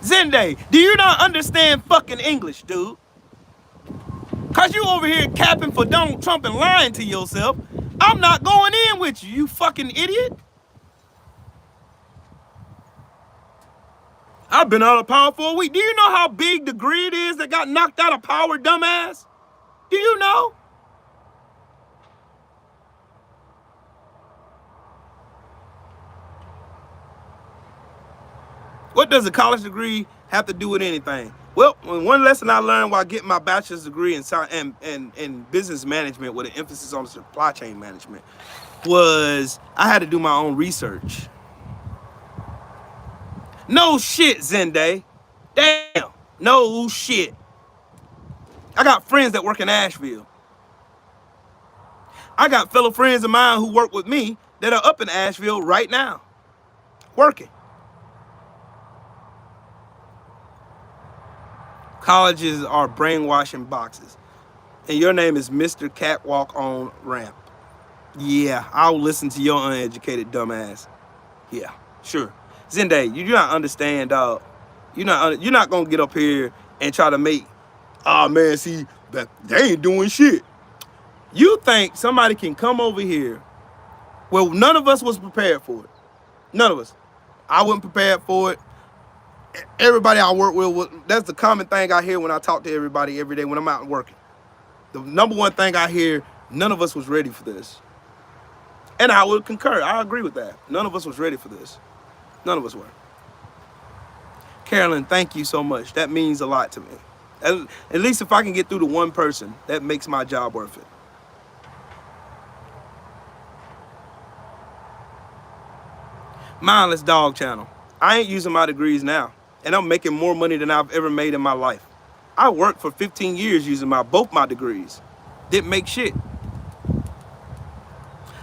Speaker 1: Zenday, do you not understand fucking English, dude? Cause you over here capping for Donald Trump and lying to yourself. I'm not going in with you, you fucking idiot. I've been out of power for a week. Do you know how big the grid is that got knocked out of power, dumbass? Do you know? What does a college degree have to do with anything? Well, one lesson I learned while getting my bachelor's degree in business management with an emphasis on supply chain management was I had to do my own research. No shit, Zenday. Damn, no shit. I got friends that work in Asheville. I got fellow friends of mine who work with me that are up in Asheville right now, working. Colleges are brainwashing boxes. And your name is Mr. Catwalk on Ramp. Yeah, I'll listen to your uneducated dumbass. Yeah, sure. Zende, you do not understand, dog. You're not gonna get up here and try to make, oh man, see that they ain't doing shit. You think somebody can come over here? Well, none of us was prepared for it. None of us. I wasn't prepared for it. Everybody I work with, that's the common thing I hear when I talk to everybody every day when I'm out working. The number one thing I hear, none of us was ready for this. And I would concur. I agree with that. None of us was ready for this. None of us were. Carolyn, thank you so much. That means a lot to me. At least if I can get through to one person, that makes my job worth it. Mindless Dog Channel. I ain't using my degrees now, and I'm making more money than I've ever made in my life. I worked for 15 years using both my degrees. Didn't make shit.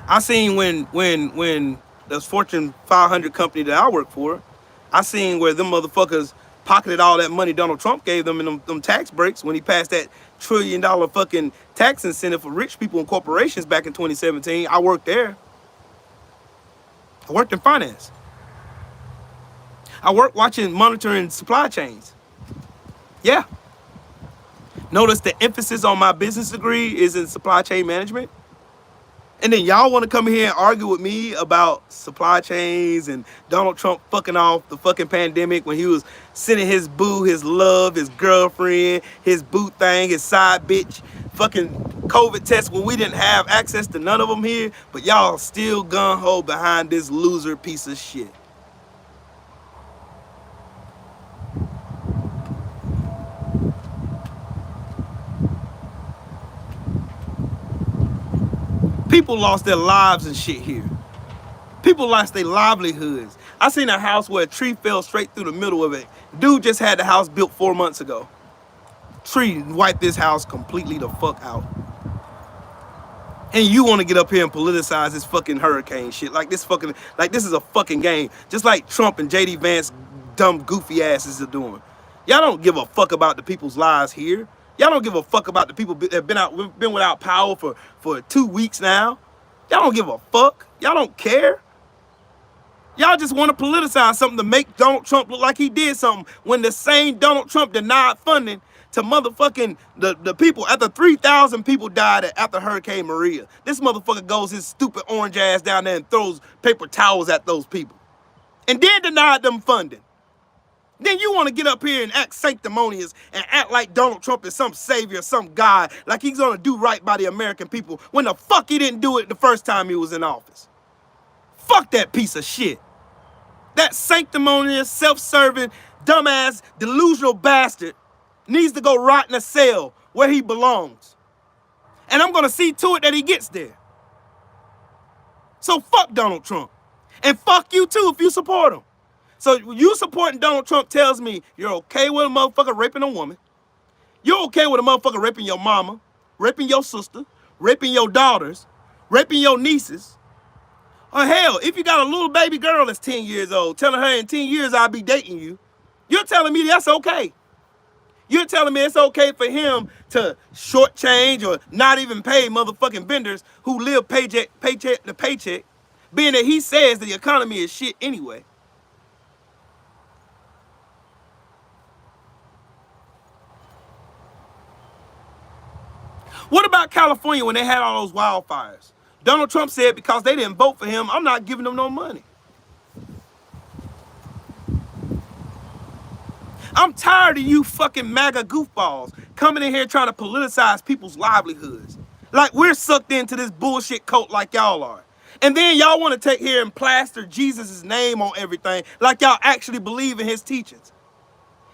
Speaker 1: I seen when the Fortune 500 company that I work for, I seen where them motherfuckers pocketed all that money Donald Trump gave them in them tax breaks when he passed that $1 trillion fucking tax incentive for rich people and corporations back in 2017. I worked there. I worked in finance. I worked monitoring supply chains. Yeah. Notice the emphasis on my business degree is in supply chain management. And then y'all want to come here and argue with me about supply chains and Donald Trump fucking off the fucking pandemic when he was sending his boo, his love, his girlfriend, his boo thing, his side bitch, fucking COVID tests when we didn't have access to none of them here, but y'all still gung-ho behind this loser piece of shit. People lost their lives and shit here. People lost their livelihoods. I seen a house where a tree fell straight through the middle of it. Dude just had the house built 4 months ago. Tree wiped this house completely the fuck out. And you want to get up here and politicize this fucking hurricane shit. Like this is a fucking game. Just like Trump and JD Vance dumb goofy asses are doing. Y'all don't give a fuck about the people's lives here. Y'all don't give a fuck about the people that have been without power for 2 weeks now. Y'all don't give a fuck. Y'all don't care. Y'all just want to politicize something to make Donald Trump look like he did something when the same Donald Trump denied funding to motherfucking the people. After 3,000 people died after Hurricane Maria. This motherfucker goes his stupid orange ass down there and throws paper towels at those people. And then denied them funding. Then you want to get up here and act sanctimonious and act like Donald Trump is some savior, some God, like he's going to do right by the American people when the fuck he didn't do it the first time he was in office. Fuck that piece of shit. That sanctimonious, self-serving, dumbass, delusional bastard needs to go rot in a cell where he belongs. And I'm going to see to it that he gets there. So fuck Donald Trump. And fuck you too if you support him. So you supporting Donald Trump tells me you're okay with a motherfucker raping a woman. You're okay with a motherfucker raping your mama, raping your sister, raping your daughters, raping your nieces. Or hell, if you got a little baby girl that's 10 years old, telling her in 10 years I'll be dating you, you're telling me that's okay. You're telling me it's okay for him to shortchange or not even pay motherfucking vendors who live paycheck to paycheck, being that he says the economy is shit anyway. What about California when they had all those wildfires? Donald Trump said because they didn't vote for him, I'm not giving them no money. I'm tired of you fucking MAGA goofballs coming in here trying to politicize people's livelihoods. Like we're sucked into this bullshit cult like y'all are. And then y'all want to take here and plaster Jesus' name on everything like y'all actually believe in his teachings.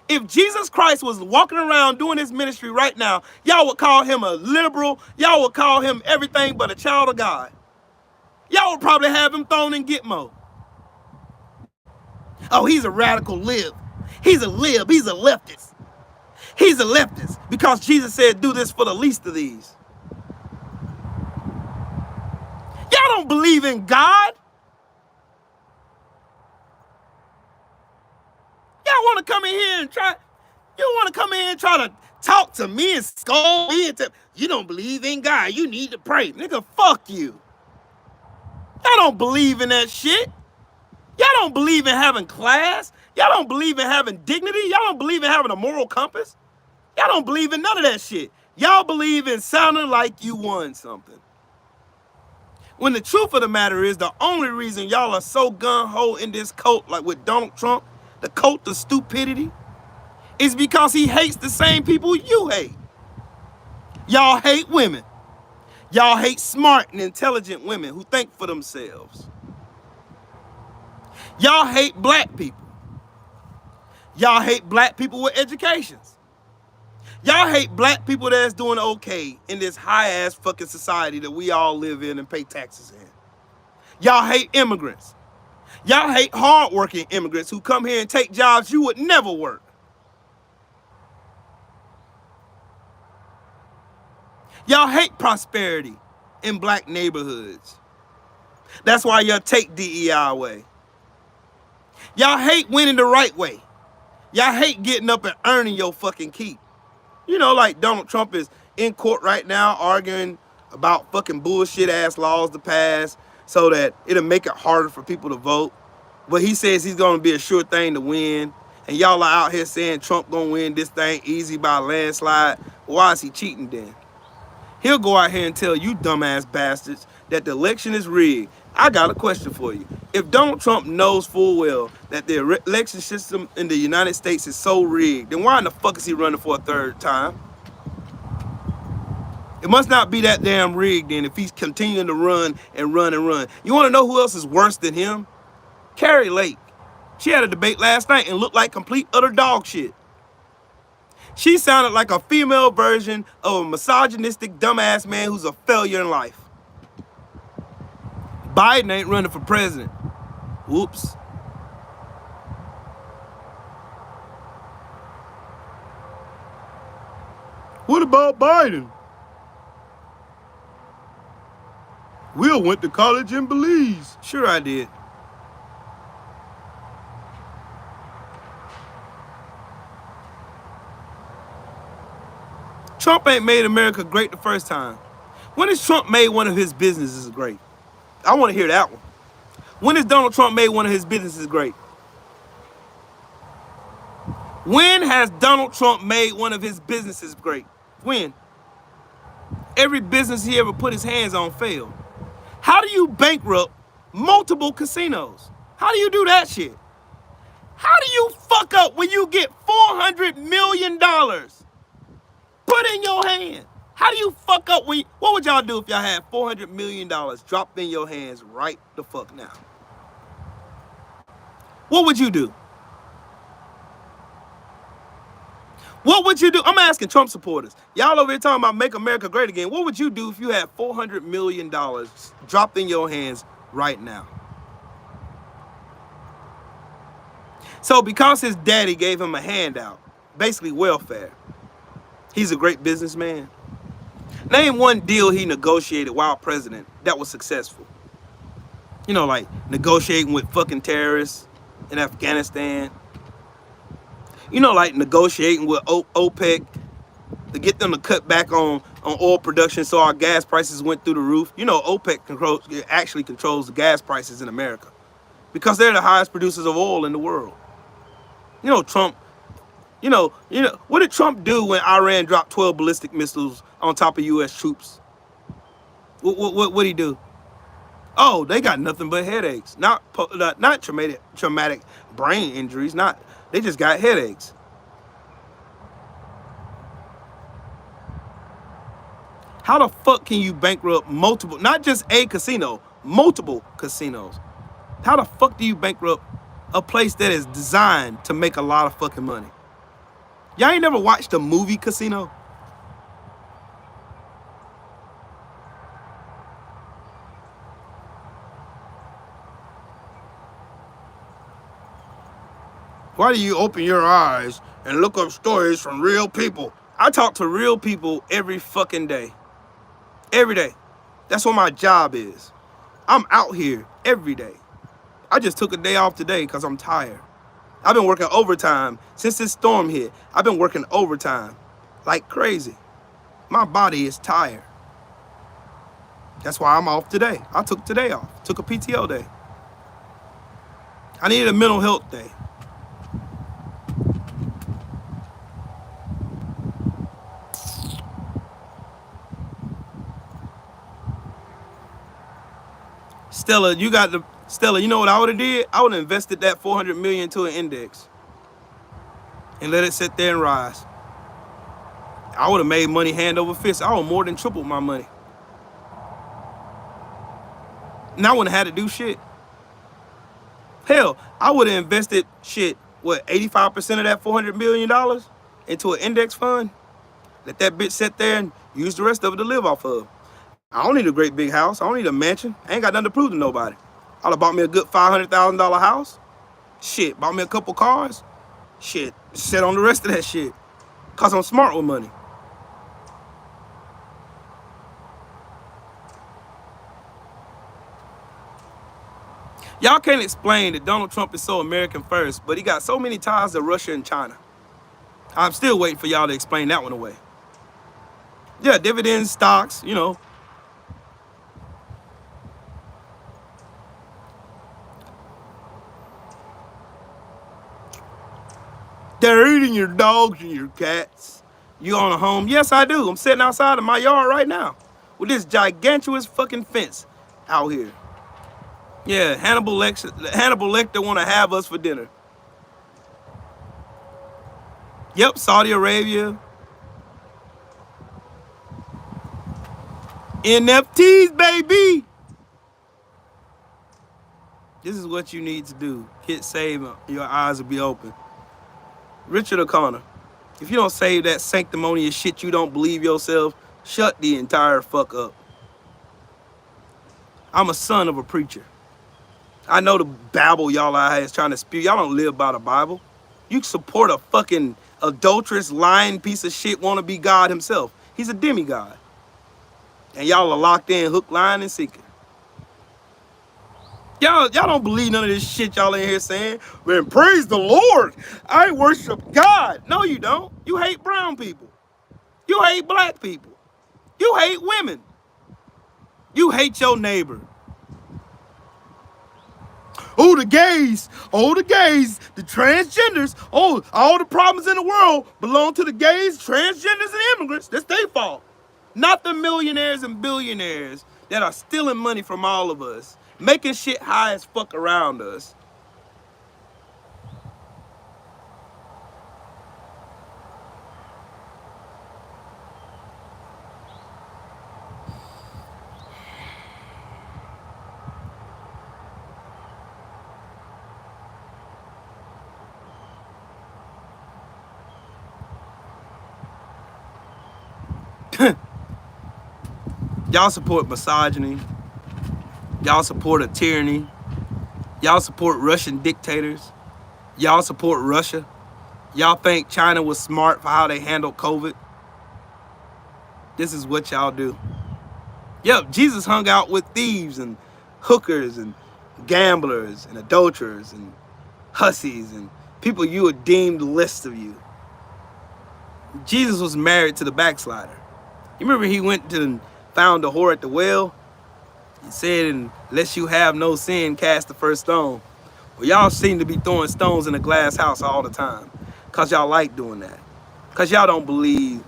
Speaker 1: If Jesus Christ was walking around doing his ministry right now, y'all would call him a liberal. Y'all would call him everything but a child of God. Y'all would probably have him thrown in Gitmo. Oh, he's a radical lib. He's a lib. He's a leftist. He's a leftist because Jesus said, do this for the least of these. Y'all don't believe in God. Y'all want to come in here and try. You want to come in and try to talk to me and scold me and tell you don't believe in God. You need to pray. Nigga, fuck you. Y'all don't believe in that shit. Y'all don't believe in having class. Y'all don't believe in having dignity. Y'all don't believe in having a moral compass. Y'all don't believe in none of that shit. Y'all believe in sounding like you won something. When the truth of the matter is, the only reason y'all are so gung-ho in this cult, like with Donald Trump, the cult of stupidity, is because he hates the same people you hate. Y'all hate women. Y'all hate smart and intelligent women who think for themselves. Y'all hate black people. Y'all hate black people with educations. Y'all hate black people that's doing okay in this high-ass fucking society that we all live in and pay taxes in. Y'all hate immigrants. Y'all hate hard-working immigrants who come here and take jobs you would never work. Y'all hate prosperity in black neighborhoods. That's why y'all take DEI away. Y'all hate winning the right way. Y'all hate getting up and earning your fucking keep. You know, like Donald Trump is in court right now arguing about fucking bullshit ass laws to pass so that it'll make it harder for people to vote. But he says he's gonna be a sure thing to win. And y'all are out here saying Trump gonna win this thing easy by a landslide. Why is he cheating then? He'll go out here and tell you dumbass bastards that the election is rigged. I got a question for you. If Donald Trump knows full well that the election system in the United States is so rigged, then why in the fuck is he running for a third time? It must not be that damn rigged then if he's continuing to run and run and run. You want to know who else is worse than him? Carrie Lake. She had a debate last night and looked like complete utter dog shit. She sounded like a female version of a misogynistic dumbass man who's a failure in life. Biden ain't running for president. Whoops. What about Biden? Will went to college in Belize. Sure I did. Trump ain't made America great the first time. When has Trump made one of his businesses great? I want to hear that one. When has Donald Trump made one of his businesses great? When has Donald Trump made one of his businesses great? When? Every business he ever put his hands on failed. How do you bankrupt multiple casinos? How do you do that shit? How do you fuck up when you get $400 million put in your hand? How do you fuck up when what would y'all do if y'all had $400 million dropped in your hands right the fuck now? What would you do? What would you do? I'm asking Trump supporters. Y'all over here talking about make America great again. What would you do if you had $400 million dropped in your hands right now? So because his daddy gave him a handout, basically welfare, he's a great businessman. Name one deal he negotiated while president that was successful. You know, like negotiating with fucking terrorists in Afghanistan. You know, like negotiating with OPEC to get them to cut back on oil production so our gas prices went through the roof. You know, OPEC actually controls the gas prices in America because they're the highest producers of oil in the world. You know, Trump, you know, what did Trump do when Iran dropped 12 ballistic missiles on top of U.S. troops? What did he do? Oh, they got nothing but headaches. Not traumatic brain injuries. They just got headaches. How the fuck can you bankrupt multiple, not just a casino, multiple casinos? How the fuck do you bankrupt a place that is designed to make a lot of fucking money? Y'all ain't never watched a movie Casino? Why do you open your eyes and look up stories from real people? I talk to real people every fucking day. Every day. That's what my job is. I'm out here every day. I just took a day off today because I'm tired. I've been working overtime since this storm hit. I've been working overtime like crazy. My body is tired. That's why I'm off today. I took today off. Took a PTO day. I needed a mental health day. Stella, you know what I would have did? I would have invested that 400 million into an index and let it sit there and rise. I would have made money hand over fist. I would have more than tripled my money. And I wouldn't have had to do shit. Hell, I would have invested shit, what, 85% of that $400 million into an index fund? Let that bitch sit there and use the rest of it to live off of. I don't need a great big house. I don't need a mansion. I ain't got nothing to prove to nobody. I'd have bought me a good $500,000 house. Shit, bought me a couple cars. Shit, sit on the rest of that shit. Cause I'm smart with money. Y'all can't explain that Donald Trump is so American first, but he got so many ties to Russia and China. I'm still waiting for y'all to explain that one away. Yeah, dividends, stocks, you know. They're eating your dogs and your cats. You own a home? Yes, I do. I'm sitting outside of my yard right now with this gigantuous fucking fence out here. Yeah, Hannibal Lecter want to have us for dinner. Yep, Saudi Arabia. NFTs, baby. This is what you need to do. Hit save, your eyes will be open. Richard O'Connor, if you don't save that sanctimonious shit you don't believe yourself, shut the entire fuck up. I'm a son of a preacher. I know the babble y'all out here is trying to spew. Y'all don't live by the Bible. You support a fucking adulterous, lying piece of shit wanna be God himself. He's a demigod. And y'all are locked in, hook, line, and sinker. Y'all don't believe none of this shit y'all in here saying. Man, praise the Lord. I worship God. No, you don't. You hate brown people. You hate black people. You hate women. You hate your neighbor. Oh, the gays. Oh, the gays. The transgenders. Oh, all the problems in the world belong to the gays, transgenders, and immigrants. That's their fault. Not the millionaires and billionaires that are stealing money from all of us, making shit high as fuck around us. Y'all support misogyny. Y'all support a tyranny. Y'all support Russian dictators. Y'all support Russia. Y'all think China was smart for how they handled COVID. This is what y'all do. Yep, Jesus hung out with thieves and hookers and gamblers and adulterers and hussies and people you would deem the least of you. Jesus was married to the backslider. You remember he went to found the whore at the well? He said, unless you have no sin, cast the first stone. Well, y'all seem to be throwing stones in a glass house all the time. Because y'all like doing that. Because y'all don't believe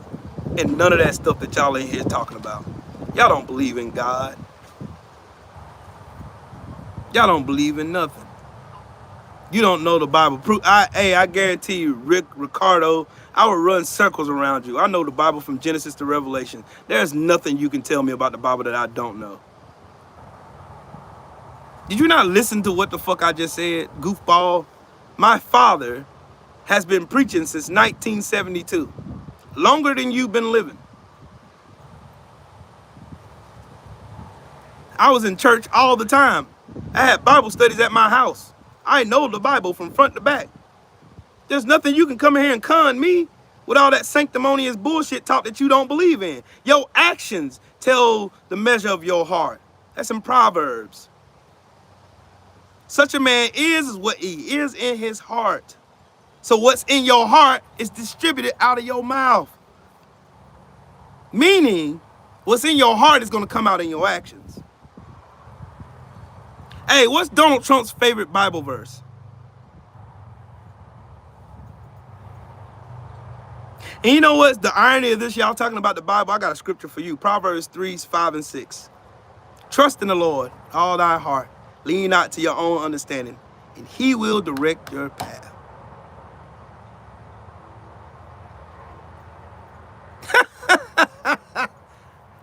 Speaker 1: in none of that stuff that y'all in here talking about. Y'all don't believe in God. Y'all don't believe in nothing. You don't know the Bible. I guarantee you, Ricardo, I will run circles around you. I know the Bible from Genesis to Revelation. There's nothing you can tell me about the Bible that I don't know. Did you not listen to what the fuck I just said, goofball? My father has been preaching since 1972. Longer than you've been living. I was in church all the time. I had Bible studies at my house. I know the Bible from front to back. There's nothing you can come in here and con me with all that sanctimonious bullshit talk that you don't believe in. Your actions tell the measure of your heart. That's in Proverbs. Such a man is what he is in his heart. So what's in your heart is distributed out of your mouth. Meaning, what's in your heart is going to come out in your actions. Hey, what's Donald Trump's favorite Bible verse? And you know what's the irony of this? Y'all talking about the Bible. I got a scripture for you. Proverbs 3, 5, and 6. Trust in the Lord, all thy heart. Lean not to your own understanding, and he will direct your path.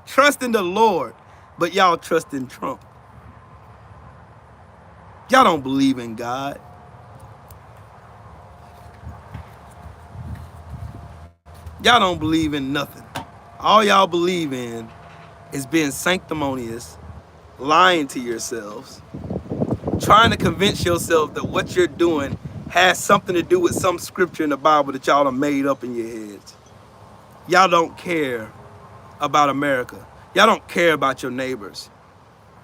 Speaker 1: Trust in the Lord, but y'all trust in Trump. Y'all don't believe in God. Y'all don't believe in nothing. All y'all believe in is being sanctimonious, lying to yourselves, trying to convince yourself that what you're doing has something to do with some scripture in the Bible that y'all have made up in your heads. Y'all don't care about America. Y'all don't care about your neighbors.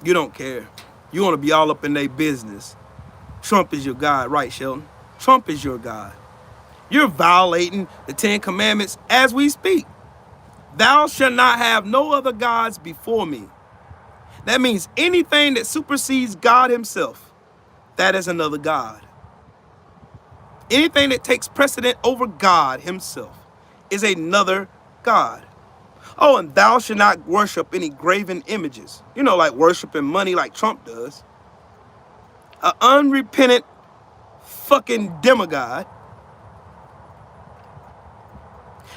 Speaker 1: You don't care. You want to be all up in their business. Trump is your God, right, Sheldon? Trump is your God. You're violating the 10 Commandments as we speak. Thou shalt not have no other gods before me. That means anything that supersedes God himself, that is another God. Anything that takes precedent over God himself is another God. Oh, and thou shalt not worship any graven images. You know, like worshiping money like Trump does. An unrepentant fucking demigod.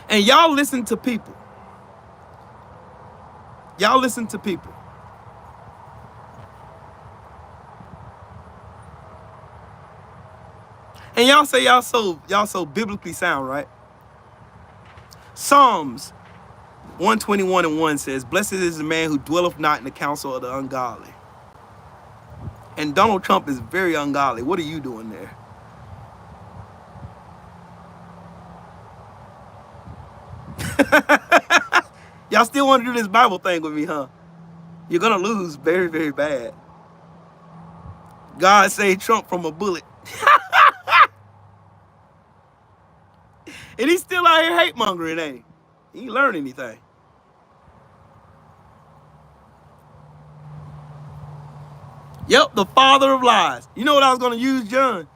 Speaker 1: And y'all listen to people. Y'all listen to people. And y'all say y'all so biblically sound, right? Psalms 121:1 says, blessed is the man who dwelleth not in the counsel of the ungodly. And Donald Trump is very ungodly. What are you doing there? Y'all still want to do this Bible thing with me, huh? You're gonna lose very, very bad. God saved Trump from a bullet. And he's still out here hate mongering, ain't he? He ain't learned anything. Yep, the father of lies. You know what I was gonna use, John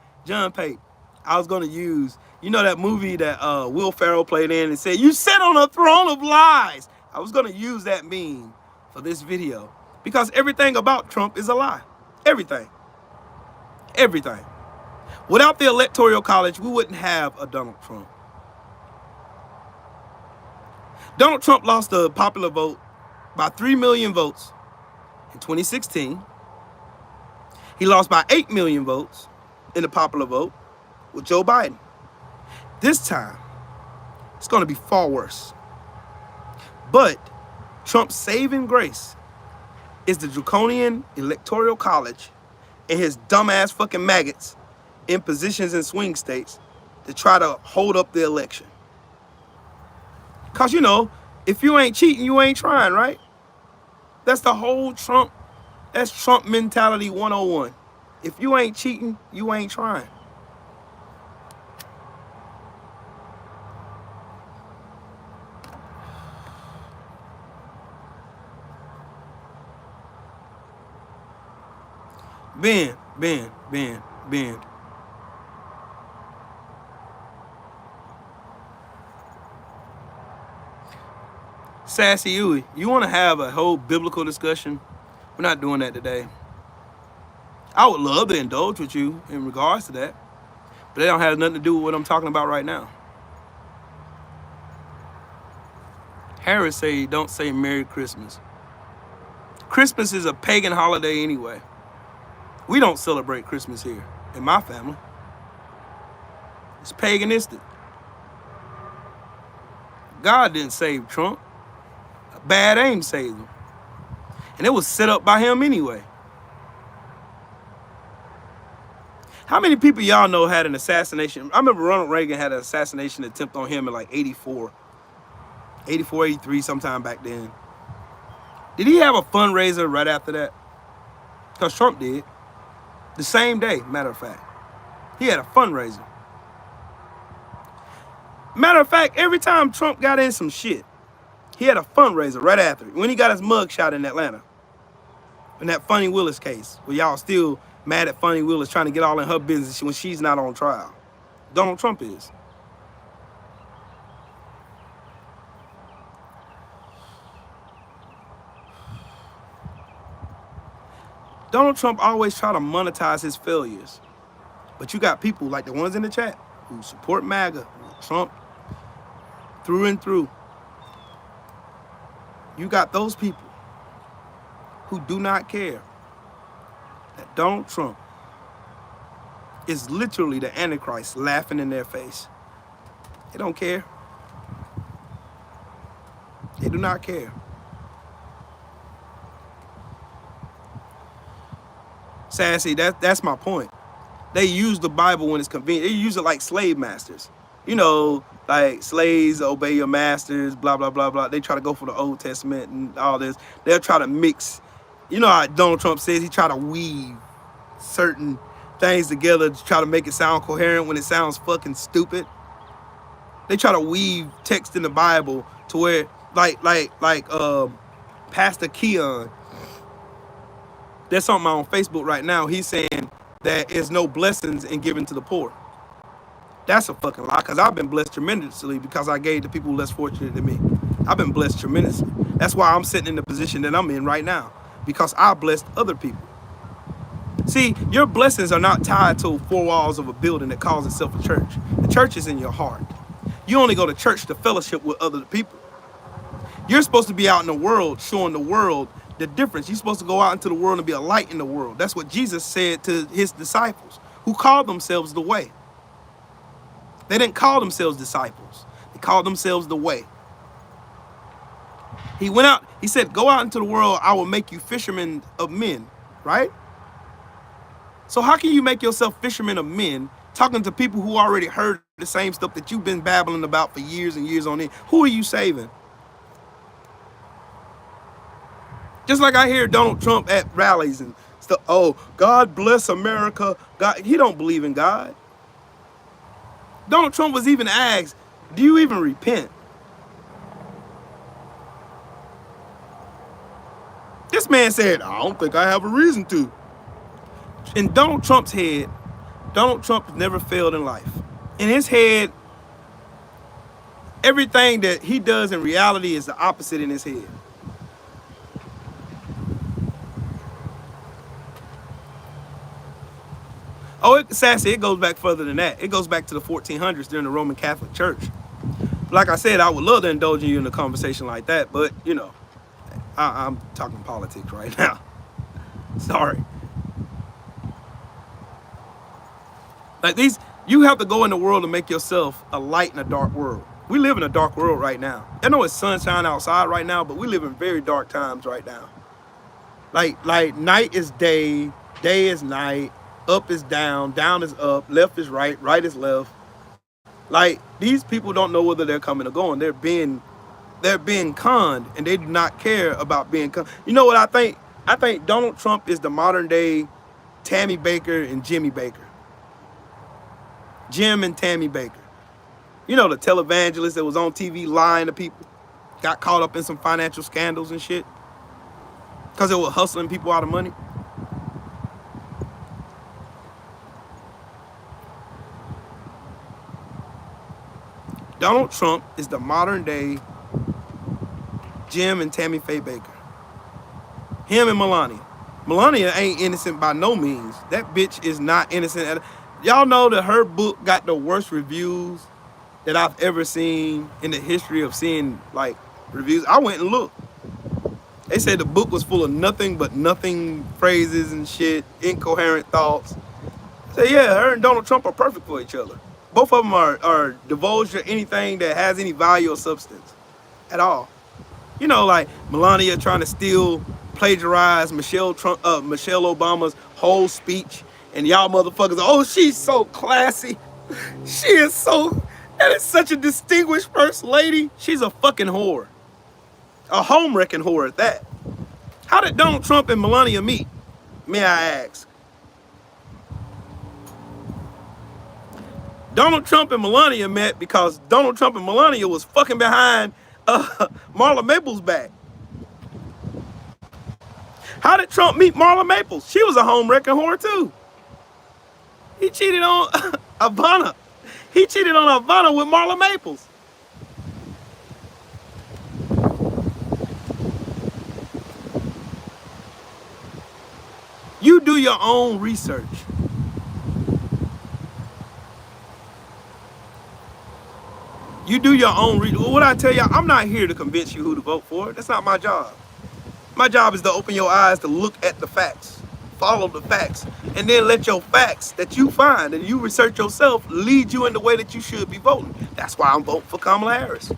Speaker 1: Pate. I was gonna use, you know that movie that Will Ferrell played in and said, you sit on a throne of lies. I was gonna use that meme for this video because everything about Trump is a lie. Everything. Everything. Without the Electoral College, we wouldn't have a Donald Trump. Donald Trump lost the popular vote by 3 million votes in 2016. He lost by 8 million votes in the popular vote with Joe Biden. This time, it's going to be far worse. But Trump's saving grace is the draconian Electoral College and his dumbass fucking maggots in positions in swing states to try to hold up the election. Because, you know, if you ain't cheating, you ain't trying, right? That's the whole Trump, that's Trump mentality 101. If you ain't cheating, you ain't trying. Ben. Sassy Huey, you want to have a whole biblical discussion? We're not doing that today. I would love to indulge with you in regards to that, but they don't have nothing to do with what I'm talking about right now. Harris say, don't say Merry Christmas. Christmas is a pagan holiday anyway. We don't celebrate Christmas here in my family. It's paganistic. God didn't save Trump. A bad aim saved him. And it was set up by him anyway. How many people y'all know had an assassination? I remember Ronald Reagan had an assassination attempt on him in like 84, 83, sometime back then. Did he have a fundraiser right after that? Because Trump did. The same day, matter of fact. He had a fundraiser. Matter of fact, every time Trump got in some shit, he had a fundraiser right after. When he got his mug shot in Atlanta. In that Funny Willis case, where y'all still mad at Funny Willis trying to get all in her business when she's not on trial. Donald Trump is. Donald Trump always try to monetize his failures. But you got people like the ones in the chat who support MAGA, Trump through and through. You got those people who do not care that Donald Trump is literally the Antichrist laughing in their face. They don't care. They do not care. Sassy, that's my point. They use the Bible when it's convenient. They use it like slave masters. You know, like slaves obey your masters, blah, blah, blah, blah. They try to go for the Old Testament and all this. They'll try to mix. You know how Donald Trump says he try to weave certain things together to try to make it sound coherent when it sounds fucking stupid. They try to weave text in the Bible to where, like Pastor Keon, there's something on Facebook right now. He's saying that there's no blessings in giving to the poor. That's a fucking lie, because I've been blessed tremendously because I gave to people less fortunate than me. I've been blessed tremendously. That's why I'm sitting in the position that I'm in right now, because I blessed other people. See, your blessings are not tied to four walls of a building that calls itself a church. The church is in your heart. You only go to church to fellowship with other people. You're supposed to be out in the world showing the world the difference. You're supposed to go out into the world and be a light in the world. That's what Jesus said to his disciples, who called themselves the way. They didn't call themselves disciples. They called themselves the way. He went out, he said, go out into the world, I will make you fishermen of men, right? So how can you make yourself fishermen of men talking to people who already heard the same stuff that you've been babbling about for years and years on end? Who are you saving? Just like I hear Donald Trump at rallies and stuff. Oh, God bless America. God, he don't believe in God. Donald Trump was even asked, do you even repent? This man said, I don't think I have a reason to. In Donald Trump's head, Donald Trump never failed in life. In his head, everything that he does in reality is the opposite in his head. Oh, Sassy, it goes back further than that. It goes back to the 1400s during the Roman Catholic Church. Like I said, I would love to indulge you in a conversation like that, but, you know, I'm talking politics right now. Sorry. Like these, you have to go in the world to make yourself a light in a dark world. We live in a dark world right now. I know it's sunshine outside right now, but we live in very dark times right now. Like night is day, day is night, up is down, down is up, left is right, right is left. Like these people don't know whether they're coming or going. They're being conned, and they do not care about being conned. You know what I think? I think Donald Trump is the modern day Tammy Baker and Jimmy Baker. Jim and Tammy Baker. You know, the televangelist that was on TV lying to people, got caught up in some financial scandals and shit because they were hustling people out of money. Donald Trump is the modern day Jim and Tammy Faye Baker. Him and Melania. Melania ain't innocent by no means. That bitch is not innocent. Y'all know that her book got the worst reviews that I've ever seen in the history of seeing like reviews. I went and looked. They said the book was full of nothing but nothing phrases and shit, incoherent thoughts. So yeah, her and Donald Trump are perfect for each other. Both of them are divulged to anything that has any value or substance at all. You know, like Melania trying to plagiarize Michelle Obama's whole speech. And y'all motherfuckers, oh, she's so classy. That is such a distinguished first lady. She's a fucking whore. A home-wrecking whore at that. How did Donald Trump and Melania meet? May I ask? Donald Trump and Melania met because Donald Trump and Melania was fucking behind Marla Maples' back. How did Trump meet Marla Maples? She was a home-wrecking whore too. He cheated on Ivana. He cheated on Ivana with Marla Maples. your own research. You do your own research. What I tell y'all, I'm not here to convince you who to vote for. That's not my job. My job is to open your eyes to look at the facts, follow the facts, and then let your facts that you find and you research yourself lead you in the way that you should be voting. That's why I'm voting for Kamala Harris.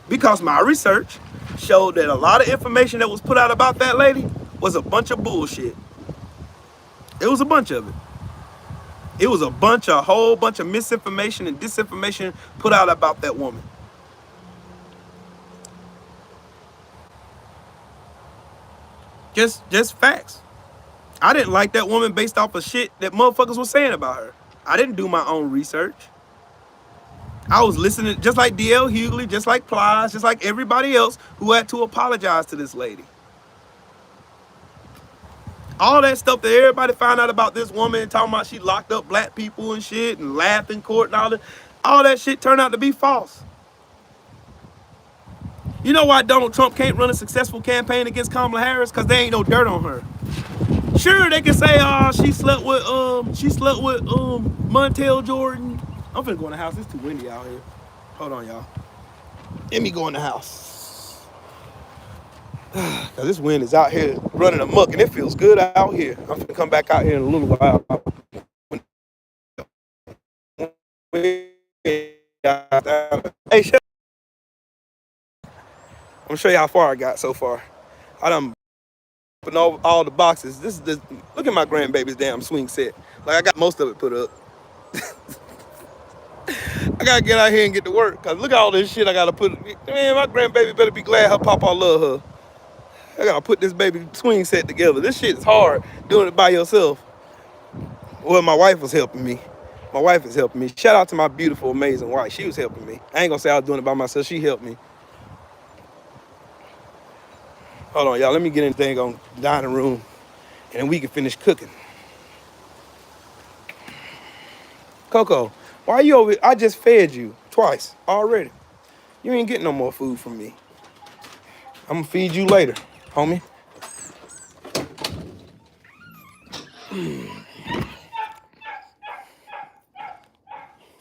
Speaker 1: Because my research showed that a lot of information that was put out about that lady was a bunch of bullshit. It was a bunch of it. It was a whole bunch of misinformation and disinformation put out about that woman. Just facts. I didn't like that woman based off of shit that motherfuckers was saying about her. I didn't do my own research. I was listening, just like DL Hughley, just like Plies, just like everybody else who had to apologize to this lady. All that stuff that everybody found out about this woman, talking about she locked up black people and shit and laughed in court and all that shit turned out to be false. You know why Donald Trump can't run a successful campaign against Kamala Harris? Because there ain't no dirt on her. Sure, they can say, oh, she slept with Montel Jordan. I'm finna go in the house. It's too windy out here. Hold on, y'all. Let me go in the house. Cause this wind is out here running amok and it feels good out here. I'm finna come back out here in a little while. Hey, I'm gonna show you how far I got so far. I done put all the boxes. Look at my grandbaby's damn swing set. Like I got most of it put up. I gotta get out here and get to work. Cause look at all this shit I gotta put. Man, my grandbaby better be glad her papa love her. I gotta put this baby swing set together. This shit is hard doing it by yourself. Well, my wife was helping me. My wife is helping me. Shout out to my beautiful, amazing wife. She was helping me. I ain't gonna say I was doing it by myself. She helped me. Hold on, y'all. Let me get in the thing on the dining room, and then we can finish cooking. Coco, why you over? I just fed you twice already. You ain't getting no more food from me. I'm gonna feed you later, homie.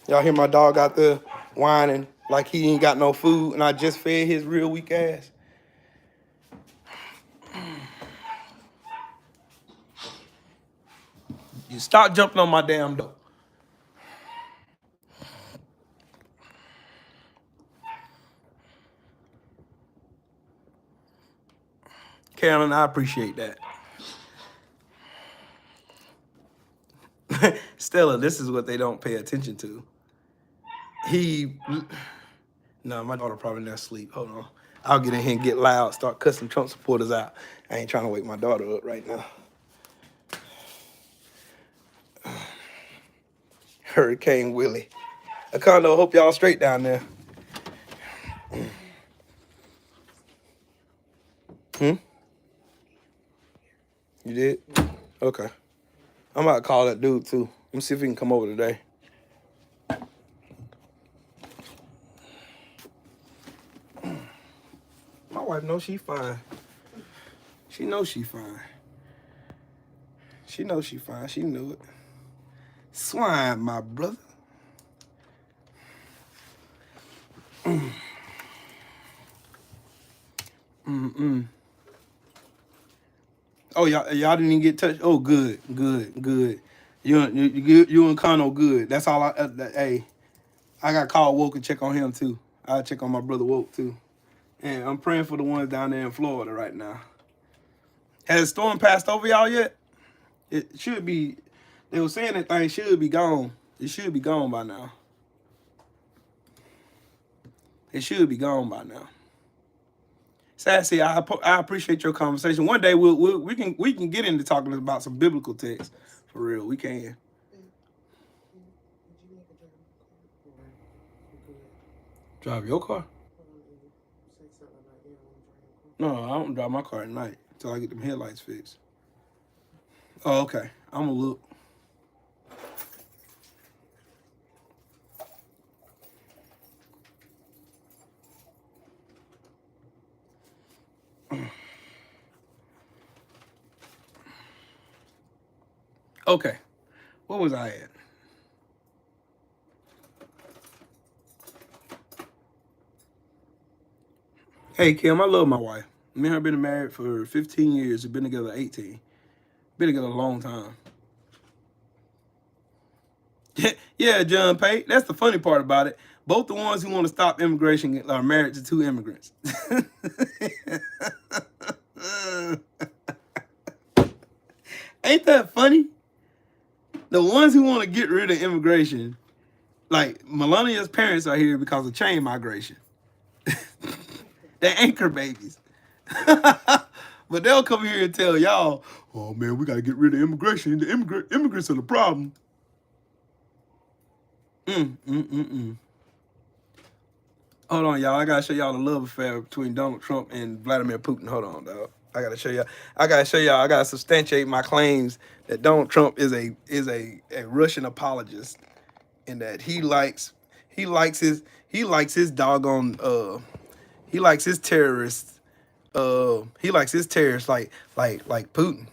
Speaker 1: Y'all hear my dog out there whining like he ain't got no food, and I just fed his real weak ass. You stop jumping on my damn door. Carolyn, I appreciate that. Stella, this is what they don't pay attention to. No, my daughter probably not asleep. Hold on. I'll get in here and get loud, start cussing Trump supporters out. I ain't trying to wake my daughter up right now. Hurricane Willie. Acondo, hope y'all straight down there. You did? Okay. I'm about to call that dude too. Let me see if he can come over today. My wife knows she fine. She knows she fine. She knows she fine. She knew it. Swine, my brother. Oh, y'all didn't even get touched. Oh, good. You and Cono good. That's all hey, I got called Woke and check on him too. I'll check on my brother Woke too. And I'm praying for the ones down there in Florida right now. Has the storm passed over y'all yet? It should be. They were saying that thing should be gone. It should be gone by now. It should be gone by now. Sassy, I appreciate your conversation. One day we can get into talking about some biblical texts for real. We can. Drive your car? No, I don't drive my car at night until I get them headlights fixed. Oh, okay. I'm gonna look. Okay, what was I at? Hey, Kim, I love my wife. Me and her been married for 15 years. We've been together 18. Been together a long time. Yeah, John Pate. That's the funny part about it. Both the ones who want to stop immigration are married to two immigrants. Ain't that funny? The ones who want to get rid of immigration, like Melania's parents are here because of chain migration. They're anchor babies. But they'll come here and tell y'all, oh man, we got to get rid of immigration. The immigrants are the problem. Hold on, y'all. I got to show y'all the love affair between Donald Trump and Vladimir Putin. Hold on, dog. I got to show y'all. I got to substantiate my claims that Donald Trump is a Russian apologist, and that he likes his doggone he likes his terrorists like Putin.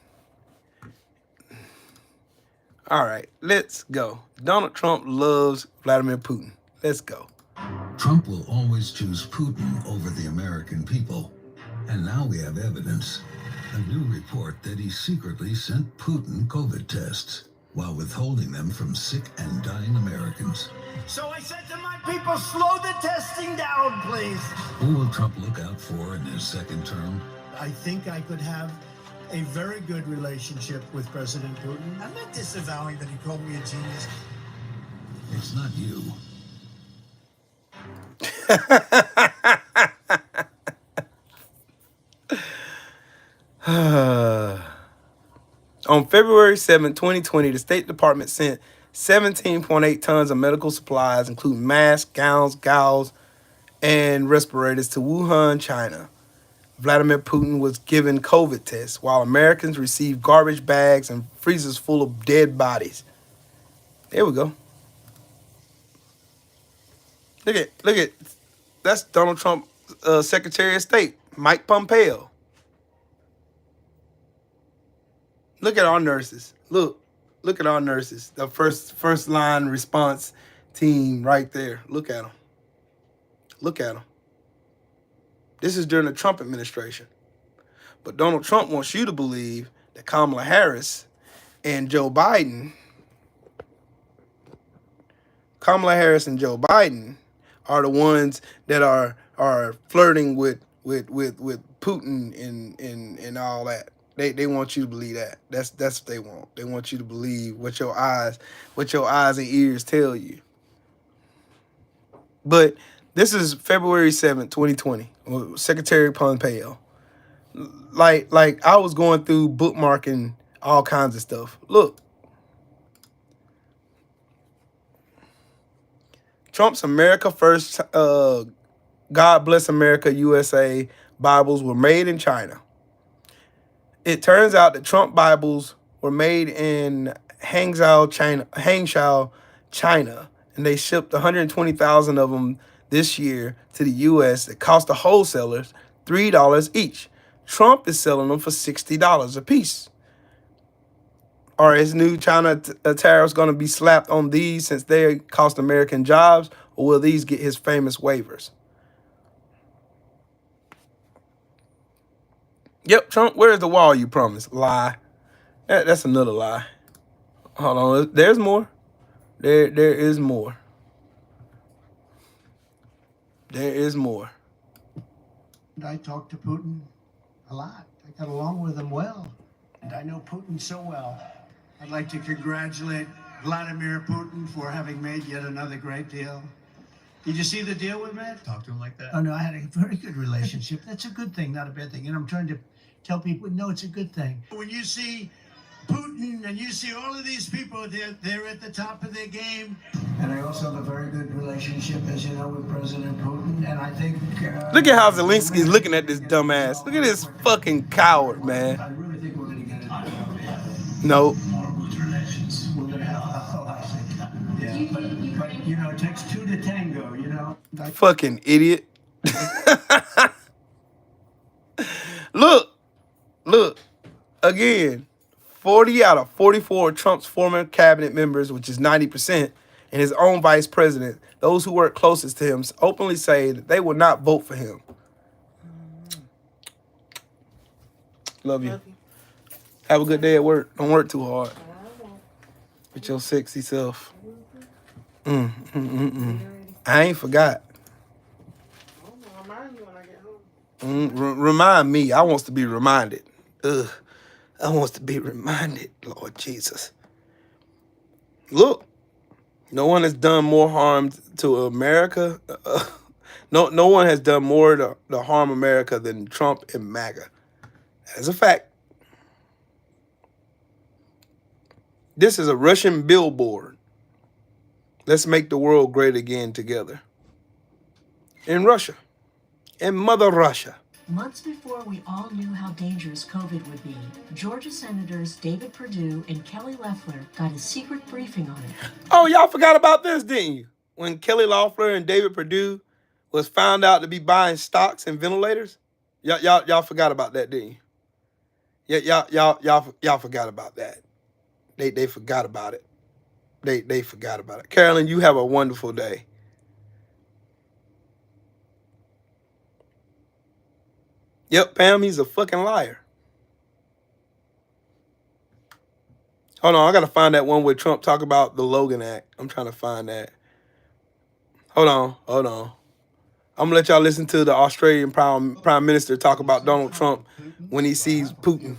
Speaker 1: All right, let's go. Donald Trump loves Vladimir Putin. Let's go.
Speaker 2: Trump will always choose Putin over the American people. And now we have evidence. A new report that he secretly sent Putin COVID tests while withholding them from sick and dying Americans.
Speaker 3: So I said to my people, slow the testing down, please.
Speaker 2: Who will Trump look out for in his second term?
Speaker 3: I think I could have a very good relationship with President Putin. I'm not disavowing that he called me a genius.
Speaker 2: It's not you.
Speaker 1: On February 7, 2020, the State Department sent 17.8 tons of medical supplies, including masks, gowns, and respirators, to Wuhan, China. Vladimir Putin was given COVID tests, while Americans received garbage bags and freezers full of dead bodies. There we go. Look at, that's Donald Trump, Secretary of State, Mike Pompeo. Look at our nurses. Look at our nurses. The first line response team right there. Look at them. Look at them. This is during the Trump administration. But Donald Trump wants you to believe that Kamala Harris and Joe Biden are the ones that are flirting with Putin and all that. They want you to believe that. That's what they want. They want you to believe what your eyes and ears tell you. But this is February 7th, 2020. Secretary Pompeo. Like I was going through bookmarking all kinds of stuff. Look. Trump's America First, God Bless America, USA Bibles were made in China. It turns out that Trump Bibles were made in Hangzhou, China, and they shipped 120,000 of them this year to the U.S. It cost the wholesalers $3 each. Trump is selling them for $60 a piece. Are his new China tariffs going to be slapped on these since they cost American jobs, or will these get his famous waivers? Yep, Trump, where's the wall you promised? Lie. That's another lie. Hold on, there's more. There is more. There is more.
Speaker 3: I talked to Putin a lot. I got along with him well. And I know Putin so well. I'd like to congratulate Vladimir Putin for having made yet another great deal. Did you see the deal we made?
Speaker 2: Talk to him like that?
Speaker 3: Oh, no, I had a very good relationship. That's a good thing, not a bad thing. And I'm trying to tell people, no, it's a good thing. When you see Putin and you see all of these people, they're at the top of their game. And I also have a very good relationship, as you know, with President Putin. And I think...
Speaker 1: Look at how Zelensky's looking at this dumbass. Look at this fucking coward, man.
Speaker 3: I really think we're going to get it.
Speaker 1: No.
Speaker 3: We're going to have... Oh, I see. Yeah, but, you know, it takes two to tango, you know?
Speaker 1: Fucking idiot. Look. Again. 40 out of 44 of Trump's former cabinet members, which is 90%, and his own vice president, those who work closest to him, openly say that they will not vote for him. Love you. Have a good day at work. Don't work too hard. With your sexy self. I ain't forgot. Remind me. I wants to be reminded. Ugh. I wants to be reminded, Lord Jesus. Look, no one has done more harm to America. No one has done more to harm America than Trump and MAGA. As a fact. This is a Russian billboard. Let's make the world great again together. In Russia. In Mother Russia.
Speaker 4: Months before we all knew how dangerous COVID would be, Georgia Senators David Perdue and Kelly Loeffler got a secret briefing on it.
Speaker 1: Oh, y'all forgot about this, didn't you? When Kelly Loeffler and David Perdue was found out to be buying stocks and ventilators? Y'all forgot about that, didn't you? Y'all forgot about that. They forgot about it. They forgot about it. Carolyn, you have a wonderful day. Yep, Pam, he's a fucking liar. Hold on, I gotta find that one where Trump talk about the Logan Act. I'm trying to find that. Hold on. I'm gonna let y'all listen to the Australian Prime Minister talk about Donald Trump when he sees Putin.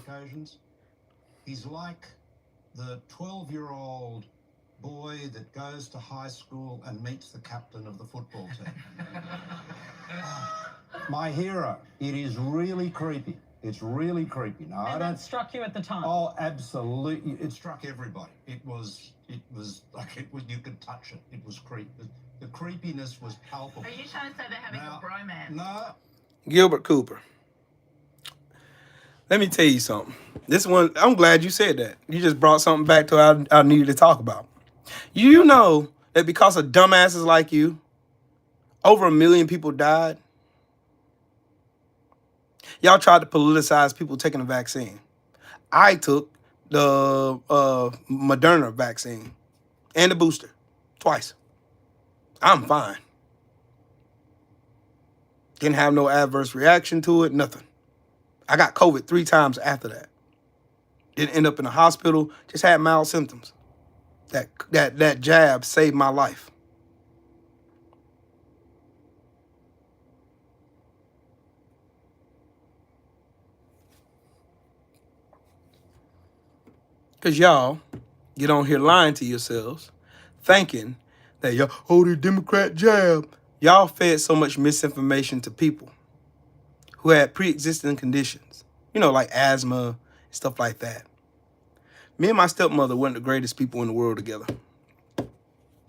Speaker 5: He's like the 12-year-old boy that goes to high school and meets the captain of the football team. My hero. It is really creepy. It's really creepy. No,
Speaker 6: and that struck you at the time?
Speaker 5: Oh, absolutely. It struck everybody. It was like you could touch it. It was creepy. The creepiness was palpable.
Speaker 6: Are you trying to say they're having a bromance?
Speaker 5: No.
Speaker 1: Gilbert Cooper. Let me tell you something. This one, I'm glad you said that. You just brought something back to what I needed to talk about. You know that because of dumbasses like you, over 1 million people died. Y'all tried to politicize people taking the vaccine. I took the Moderna vaccine and the booster twice. I'm fine. Didn't have no adverse reaction to it, nothing. I got COVID 3 times after that. Didn't end up in the hospital, just had mild symptoms. That jab saved my life. Because y'all get on here lying to yourselves, thinking that the Democrat jab. Y'all fed so much misinformation to people who had pre-existing conditions, like asthma, stuff like that. Me and my stepmother weren't the greatest people in the world together.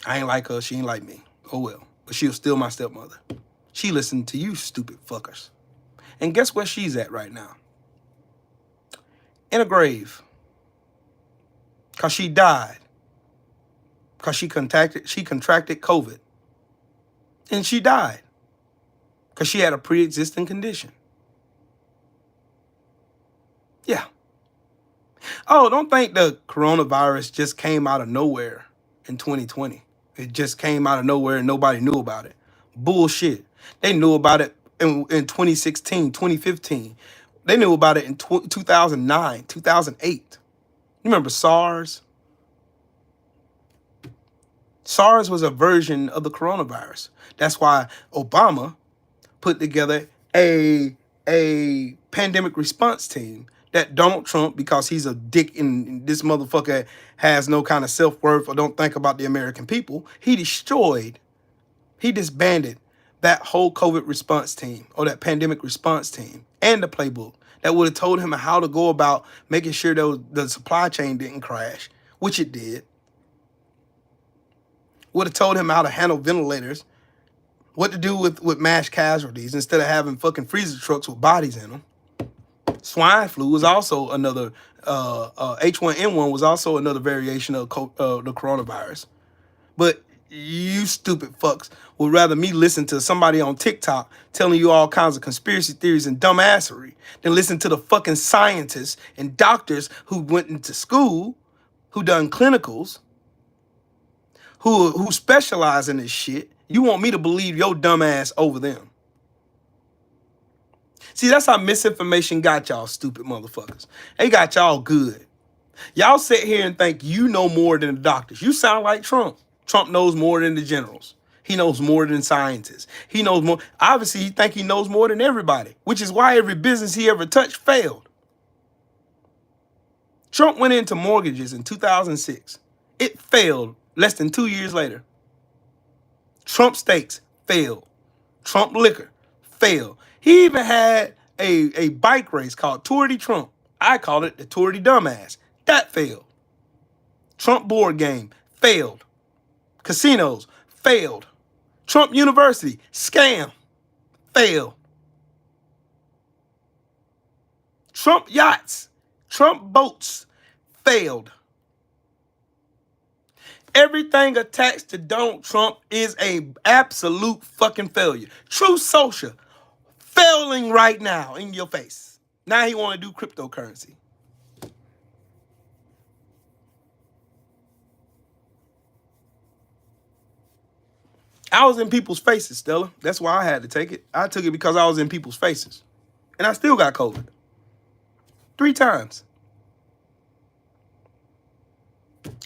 Speaker 1: I ain't like her, she ain't like me. Oh well, but she was still my stepmother. She listened to you stupid fuckers. And guess where she's at right now? In a grave. Because she died. Because she contracted COVID. And she died. Because she had a pre-existing condition. Yeah. Oh, don't think the coronavirus just came out of nowhere in 2020. It just came out of nowhere and nobody knew about it. Bullshit. They knew about it in 2016, 2015. They knew about it in 2009, 2008. You remember SARS? SARS was a version of the coronavirus. That's why Obama put together a pandemic response team that Donald Trump, because he's a dick and this motherfucker has no kind of self-worth or don't think about the American people, he disbanded that whole COVID response team or that pandemic response team and the playbook that would have told him how to go about making sure the supply chain didn't crash, which it did. Would have told him how to handle ventilators, what to do with mass casualties instead of having fucking freezer trucks with bodies in them. Swine flu was also another, H1N1 was also another variation of the coronavirus. But you stupid fucks would rather me listen to somebody on TikTok telling you all kinds of conspiracy theories and dumbassery than listen to the fucking scientists and doctors who went into school, who done clinicals, who specialize in this shit. You want me to believe your dumb ass over them. See, that's how misinformation got y'all, stupid motherfuckers. They got y'all good. Y'all sit here and think you know more than the doctors. You sound like Trump. Trump knows more than the generals. He knows more than scientists. He knows more. Obviously, he think he knows more than everybody, which is why every business he ever touched failed. Trump went into mortgages in 2006. It failed less than 2 years later. Trump steaks failed. Trump liquor failed. He even had a bike race called Tour de Trump. I called it the Tour de Dumbass. That failed. Trump board game failed. Casinos failed. Trump University scam failed. Trump yachts, Trump boats failed. Everything attached to Donald Trump is a absolute fucking failure. True Social failing right now in your face. Now he want to do cryptocurrency. I was in people's faces, Stella. That's why I had to take it. I took it because I was in people's faces. And I still got COVID. 3 times.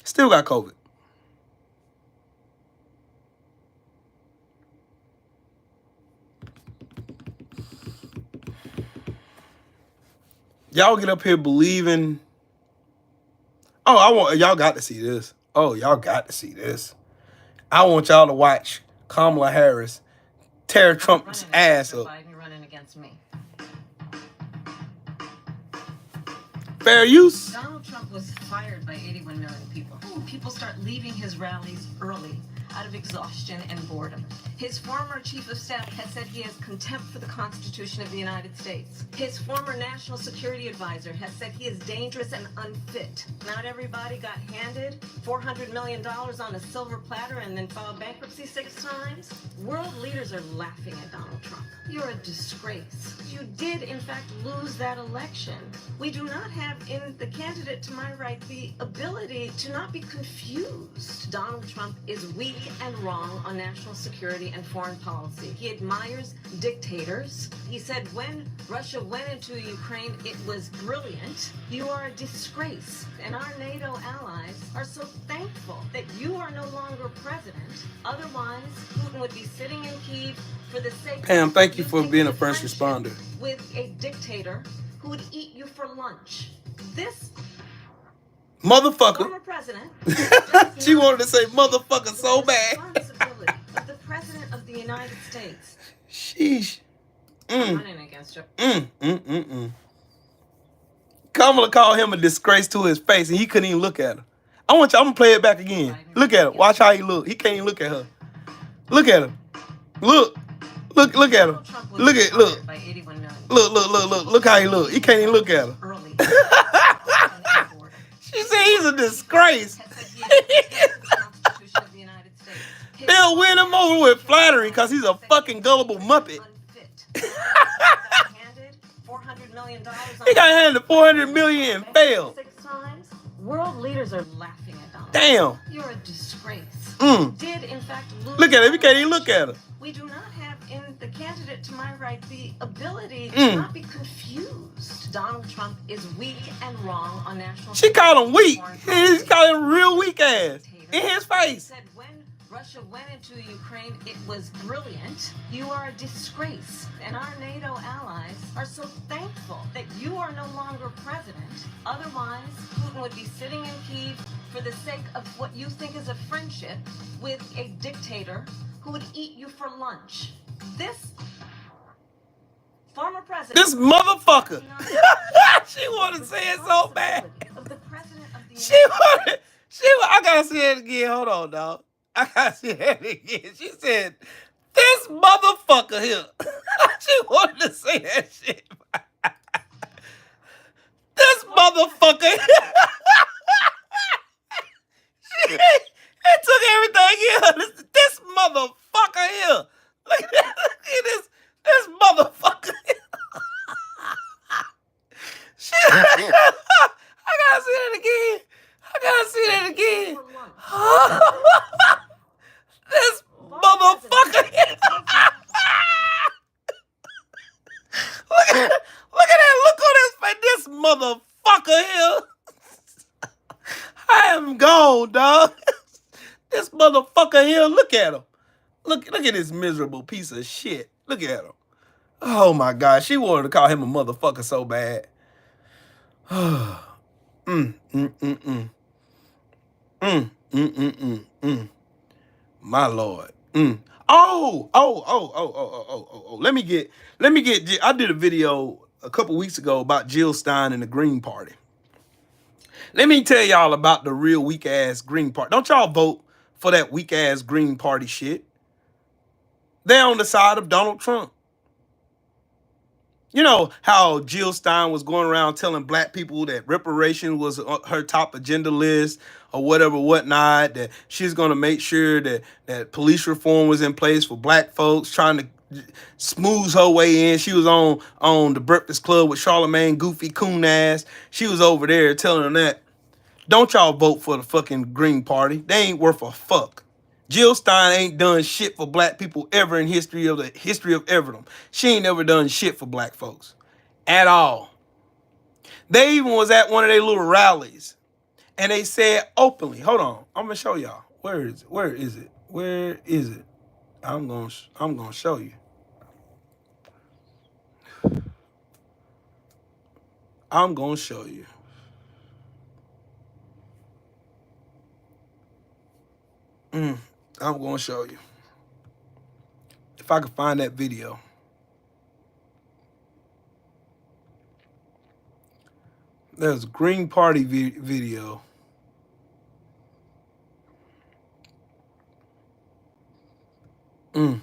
Speaker 1: Still got COVID. Y'all get up here believing. Oh, y'all got to see this. Oh, y'all got to see this. I want y'all to watch Kamala Harris tear Trump's ass up.
Speaker 4: Biden running against me.
Speaker 1: Fair use.
Speaker 4: Donald Trump was fired by 81 million people. People start leaving his rallies early out of exhaustion and boredom. His former chief of staff has said he has contempt for the Constitution of the United States. His former national security advisor has said he is dangerous and unfit. Not everybody got handed $400 million on a silver platter and then filed bankruptcy 6 times. World leaders are laughing at Donald Trump. You're a disgrace. You did, in fact, lose that election. We do not have in the candidate to my right the ability to not be confused. Donald Trump is weak and wrong on national security and foreign policy. He admires dictators. He said when Russia went into Ukraine, it was brilliant. You are a disgrace. And our NATO allies are so thankful that you are no longer president. Otherwise, Putin would be sitting in Kyiv for the sake
Speaker 1: Pam,
Speaker 4: of
Speaker 1: thank you for being a
Speaker 4: friendship
Speaker 1: first responder.
Speaker 4: with a dictator who would eat you for lunch. This
Speaker 1: Motherfucker.
Speaker 4: former president
Speaker 1: She wanted to say motherfucker so bad.
Speaker 4: responsibility of the president of the United States.
Speaker 1: Sheesh.
Speaker 4: Running against her.
Speaker 1: Kamala called him a disgrace to his face, and he couldn't even look at her. I'm gonna play it back again. Look at her. Watch how he look. He can't even look at her. Look at her. Look at her. Look. Look how he look. He can't even look at her. She said he's a disgrace. They'll win him over with flattery because he's a fucking gullible muppet. He got handed $400 million and failed.
Speaker 4: 6 times. World leaders are laughing at Donald.
Speaker 1: Damn.
Speaker 4: You're a disgrace. Did in fact lose.
Speaker 1: Look at her. We can't even look at her.
Speaker 4: We do not have in the candidate to my right the ability to not be confused. Donald Trump is weak and wrong on national.
Speaker 1: She called him weak. She called him real weak ass in his face.
Speaker 4: Said when Russia went into Ukraine, it was brilliant. You are a disgrace. And our NATO allies are so thankful that you are no longer president. Otherwise, Putin would be sitting in Kyiv for the sake of what you think is a friendship with a dictator who would eat you for lunch. This former president.
Speaker 1: This motherfucker. She wanted to say it so bad.
Speaker 4: Of the president of the
Speaker 1: She wanted. I gotta say it again. Hold on, dog. I gotta say it again. She said, "This motherfucker here." She wanted to say that shit. This motherfucker. It took everything in her on, dog. This motherfucker here, look at him. Look at this miserable piece of shit. Look at him. Oh my God, she wanted to call him a motherfucker so bad. Mm, mm, mm, mm. Mm, mm, mm, mm, mm. My Lord. Oh. Let me get. I did a video a couple weeks ago about Jill Stein and the Green Party. Let me tell y'all about the real weak ass Green Party. Don't y'all vote for that weak ass Green Party shit. They're on the side of Donald Trump. You know how Jill Stein was going around telling black people that reparation was her top agenda list or whatever, whatnot, that she's going to make sure that police reform was in place for black folks, trying to smooth her way in. She was on the Breakfast Club with Charlamagne Goofy Coon ass. She was over there telling them that. Don't y'all vote for the fucking Green Party. They ain't worth a fuck. Jill Stein ain't done shit for black people ever in history of everdom. She ain't never done shit for black folks at all. They even was at one of their little rallies and they said openly, hold on, I'm gonna show y'all. Where is it? I'm gonna show you. I'm gonna show you. I'm gonna show you. If I can find that video. There's a Green Party video. Hold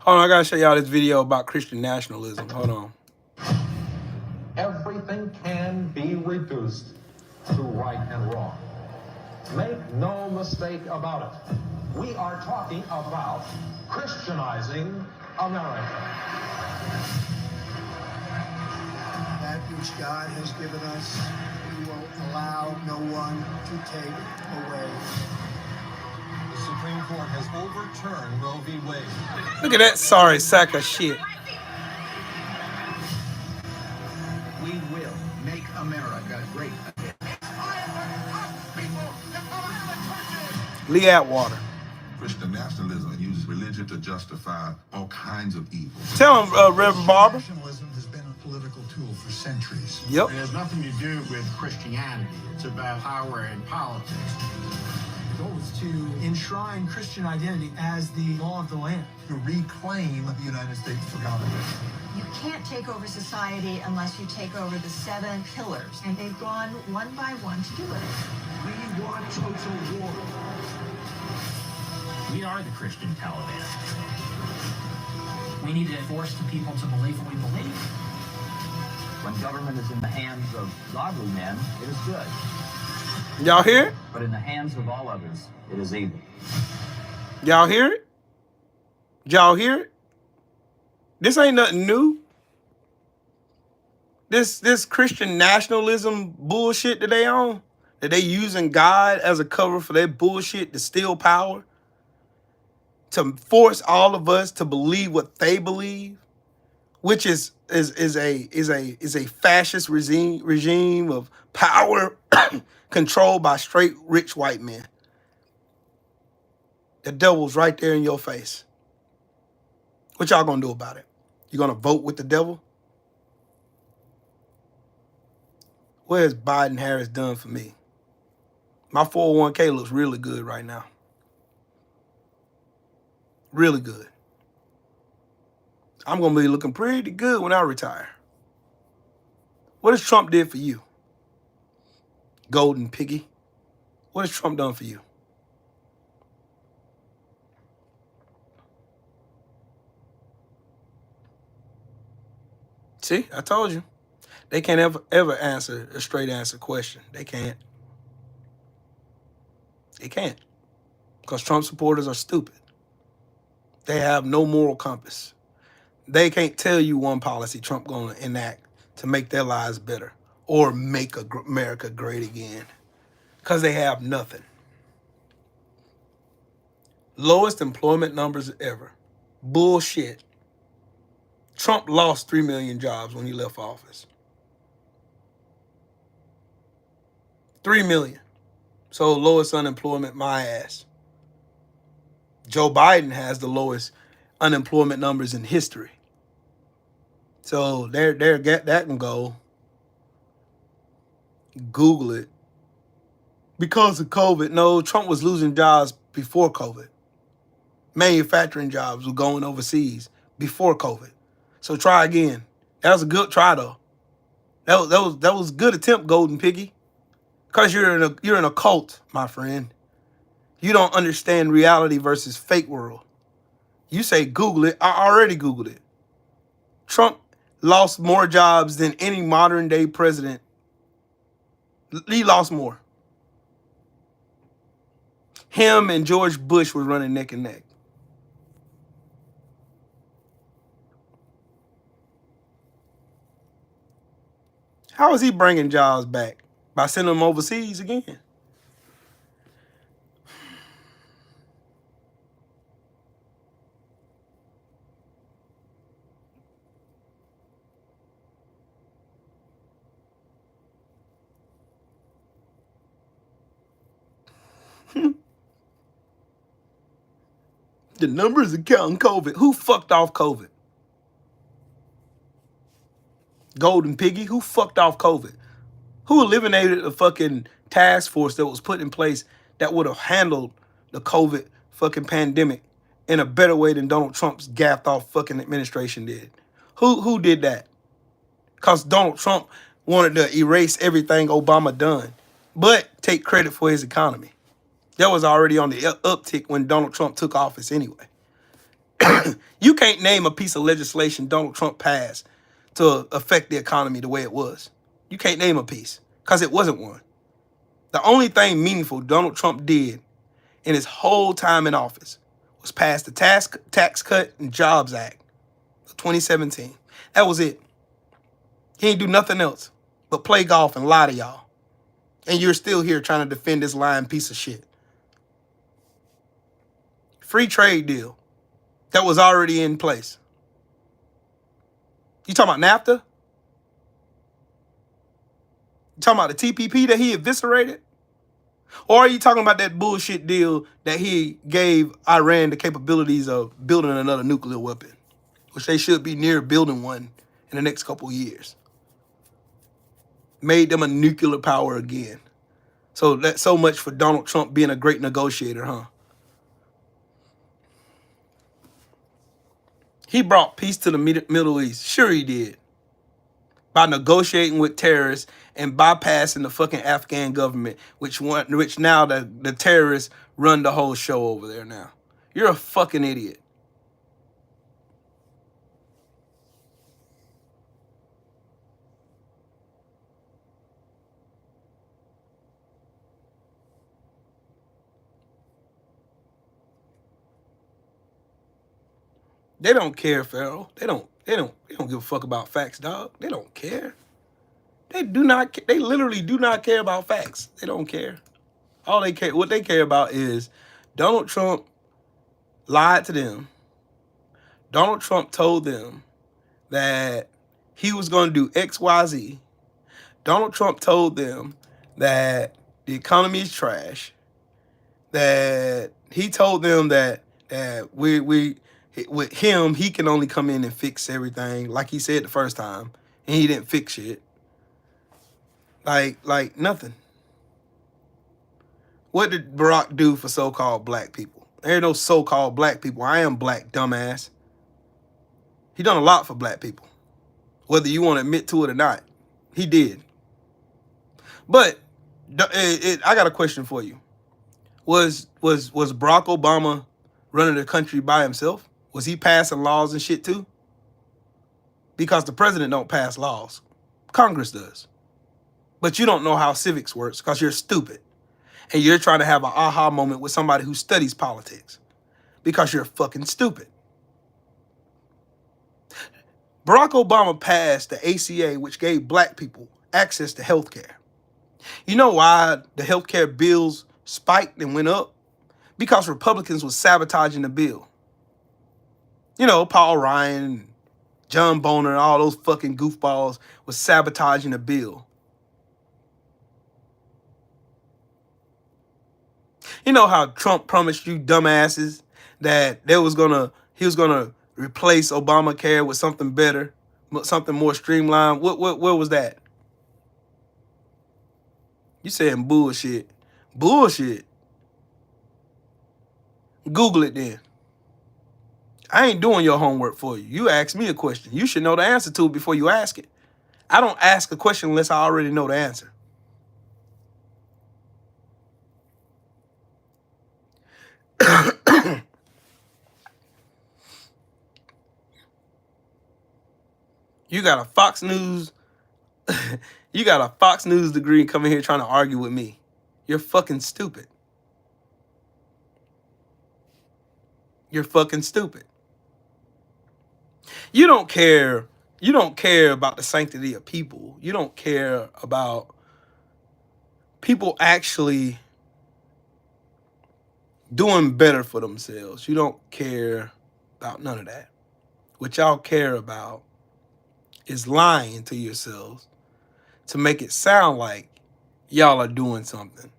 Speaker 1: on, I gotta show y'all this video about Christian nationalism. Hold on.
Speaker 7: Everything can be reduced to right and wrong. Make no mistake about it. We are talking about Christianizing America.
Speaker 3: That which God has given us, we will allow no one to take away.
Speaker 5: The Supreme Court has overturned Roe v. Wade.
Speaker 1: Look at that sorry sack of shit.
Speaker 8: We will make America great again.
Speaker 1: Lee Atwater.
Speaker 9: Christian nationalism uses religion to justify all kinds of evil.
Speaker 1: Tell him, Reverend Barber.
Speaker 3: Nationalism has been a political tool for centuries.
Speaker 1: Yep.
Speaker 8: It has nothing to do with Christianity. It's about power and politics.
Speaker 3: The goal is to enshrine Christian identity as the law of the land, to reclaim the United States for God.
Speaker 10: You can't take over society unless you take over the 7 pillars, and they've gone one by one to do it.
Speaker 3: We want total war.
Speaker 11: We are the Christian Taliban. We need to force the people to believe what we believe.
Speaker 12: When government is in the hands of godly men, it is good.
Speaker 1: Y'all hear it?
Speaker 12: But in the hands of all others, it is evil.
Speaker 1: Y'all hear it? Y'all hear it? This ain't nothing new. This Christian nationalism bullshit that they on, that they using God as a cover for their bullshit to steal power, to force all of us to believe what they believe, which is a fascist regime of power controlled by straight rich white men. The devil's right there in your face. What y'all gonna do about it? You gonna vote with the devil? What has Biden Harris done for me? My 401k looks really good right now. Really good. I'm gonna be looking pretty good when I retire. What has Trump did for you? Golden piggy. What has Trump done for you? See, I told you. They can't ever answer a straight answer question. They can't. They can't. Because Trump supporters are stupid. They have no moral compass. They can't tell you one policy Trump going to enact to make their lives better or make America great again. Because they have nothing. Lowest employment numbers ever. Bullshit. Trump lost 3 million jobs when he left office. 3 million. So lowest unemployment, my ass. Joe Biden has the lowest unemployment numbers in history. So there, that can go. Google it. Because of COVID, no, Trump was losing jobs before COVID. Manufacturing jobs were going overseas before COVID. So try again. That was a good try though. That was a good attempt, Golden Piggy. Cause you're in a cult, my friend. You don't understand reality versus fake world. You say Google it. I already Googled it. Trump lost more jobs than any modern day president. He lost more. Him and George Bush were running neck and neck. How is he bringing jobs back? By sending them overseas again. The numbers are counting COVID. Who fucked off COVID? Golden Piggy, who fucked off COVID? Who eliminated the fucking task force that was put in place that would have handled the COVID fucking pandemic in a better way than Donald Trump's gaffed off fucking administration did? Who did that? Because Donald Trump wanted to erase everything Obama done, but take credit for his economy. That was already on the uptick when Donald Trump took office anyway. You can't name a piece of legislation Donald Trump passed to affect the economy the way it was. You can't name a piece because it wasn't one. The only thing meaningful Donald Trump did in his whole time in office was pass the Tax Cut and Jobs Act of 2017. That was it. He ain't do nothing else but play golf and lie to y'all. And you're still here trying to defend this lying piece of shit. Free trade deal that was already in place. You talking about NAFTA? You talking about the TPP that he eviscerated? Or are you talking about that bullshit deal that he gave Iran the capabilities of building another nuclear weapon, which they should be near building one in the next couple of years? Made them a nuclear power again. So that's so much for Donald Trump being a great negotiator, huh? He brought peace to the Middle East. Sure he did. By negotiating with terrorists and bypassing the fucking Afghan government, which now the terrorists run the whole show over there now. You're a fucking idiot. They don't care, Pharaoh. They don't give a fuck about facts, dog. They don't care. They literally do not care about facts. They don't care. What they care about is Donald Trump lied to them. Donald Trump told them that he was going to do X, Y, Z. Donald Trump told them that the economy is trash. That he told them that with him, he can only come in and fix everything, like he said the first time, and he didn't fix shit. Like nothing. What did Barack do for so-called black people? There are no so-called black people. I am black, dumbass. He done a lot for black people, whether you want to admit to it or not. He did. But I got a question for you. Was Barack Obama running the country by himself? Was he passing laws and shit too? Because the president don't pass laws. Congress does. But you don't know how civics works because you're stupid. And you're trying to have an aha moment with somebody who studies politics. Because you're fucking stupid. Barack Obama passed the ACA, which gave black people access to health care. You know why the health care bills spiked and went up? Because Republicans was sabotaging the bill. You know, Paul Ryan, John Boner and all those fucking goofballs was sabotaging the bill. You know how Trump promised you dumbasses that he was gonna replace Obamacare with something better, something more streamlined. Where was that? You saying bullshit. Bullshit. Google it then. I ain't doing your homework for you. You asked me a question. You should know the answer to it before you ask it. I don't ask a question unless I already know the answer. You got a Fox News, you got a Fox News degree coming here trying to argue with me. You're fucking stupid. You're fucking stupid. You don't care about the sanctity of people. You don't care about people actually doing better for themselves. You don't care about none of that. What y'all care about is lying to yourselves to make it sound like y'all are doing something.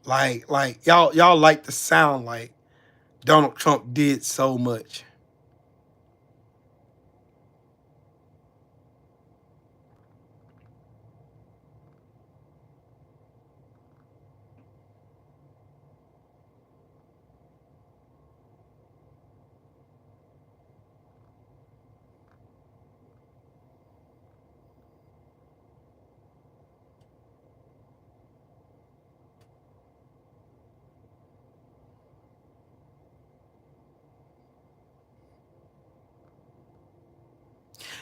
Speaker 1: Like y'all like to sound like Donald Trump did so much.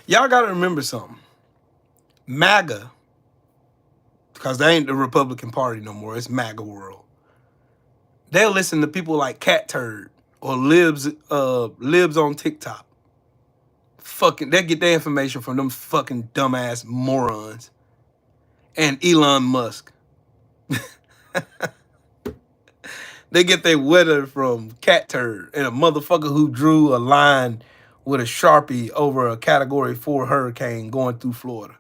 Speaker 1: Y'all got to remember something. MAGA, because they ain't the Republican Party no more. It's MAGA world. They'll listen to people like Cat Turd or libs on TikTok. Fucking, they get their information from them fucking dumbass morons and Elon Musk. They get their weather from Cat Turd and a motherfucker who drew a line with a Sharpie over a Category 4 hurricane going through Florida.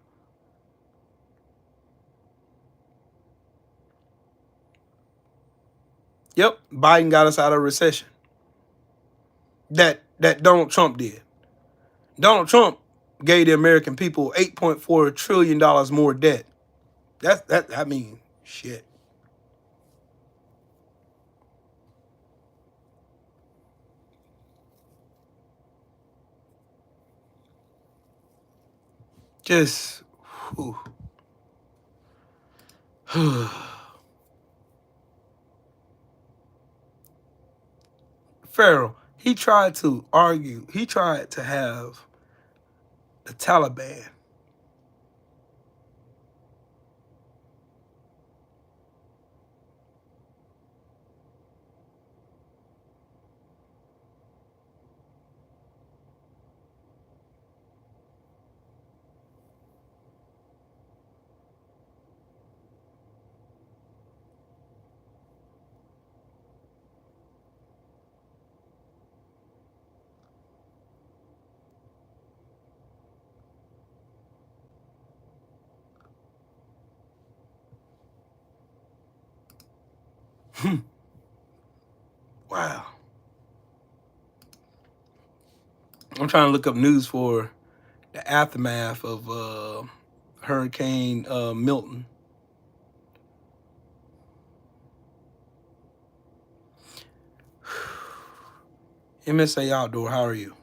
Speaker 1: Yep, Biden got us out of a recession. That Donald Trump did. Donald Trump gave the American people $8.4 trillion more debt. I mean, shit. Just, whew. Farrell, he tried to argue, he tried to have the Taliban Wow. I'm trying to look up news for the aftermath of Hurricane Milton. MSA Outdoor, how are you?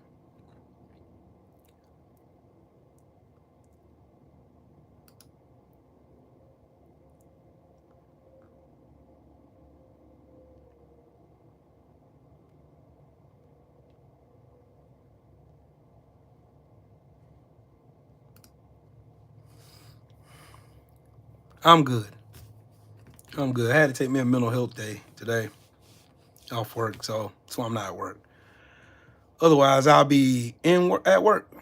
Speaker 1: I'm good. I'm good. I had to take me a mental health day today off work, so that's why I'm not at work. Otherwise, I'll be at work.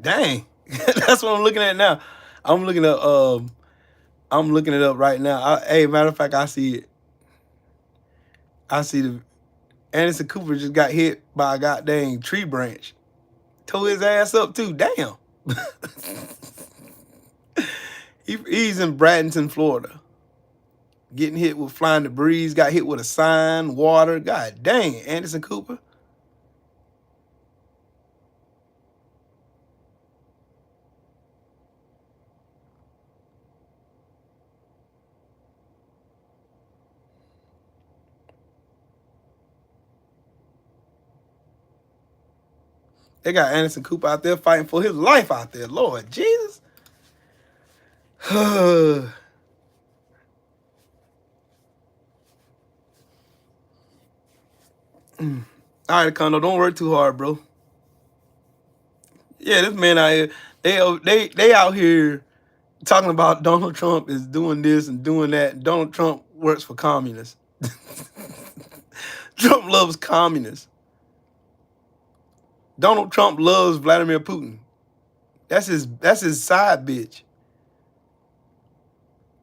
Speaker 1: Dang. That's what I'm looking at now. I'm looking it up right now. Hey, matter of fact, I see it. I see the Anderson Cooper just got hit by a goddamn tree branch. Tore his ass up too. Damn. He's in Bradenton, Florida. Getting hit with flying debris. Got hit with a sign, water. God dang, Anderson Cooper. They got Anderson Cooper out there fighting for his life out there. Lord Jesus. All right, Kondo, don't work too hard, bro. Yeah, this man out here, they out here talking about Donald Trump is doing this and doing that. Donald Trump works for communists. Trump loves communists. Donald Trump loves Vladimir Putin. That's his side bitch.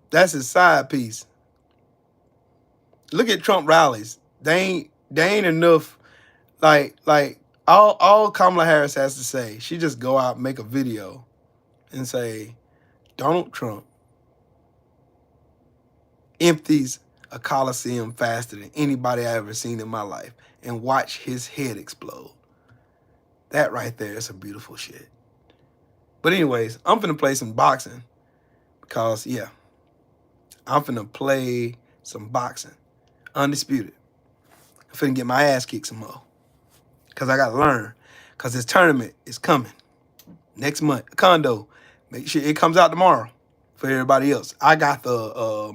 Speaker 1: That's his side piece. Look at Trump rallies. They ain't enough. Like all Kamala Harris has to say, she just go out and make a video and say, Donald Trump empties a Coliseum faster than anybody I ever seen in my life, and watch his head explode. That right there is some beautiful shit. But anyways, I'm finna play some boxing because, yeah, I'm finna play some boxing. Undisputed. I'm finna get my ass kicked some more because I gotta learn, because this tournament is coming next month. Kondo, make sure it comes out tomorrow for everybody else. I got the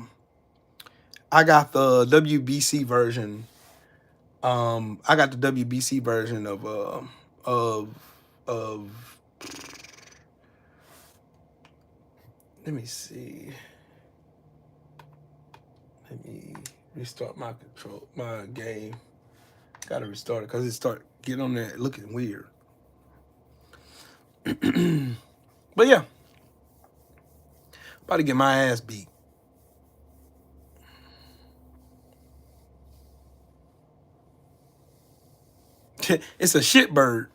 Speaker 1: WBC version. I got the WBC version of let me see. Let me restart my game. Gotta restart it because it started getting on there looking weird. But yeah, about to get my ass beat. It's a shit bird.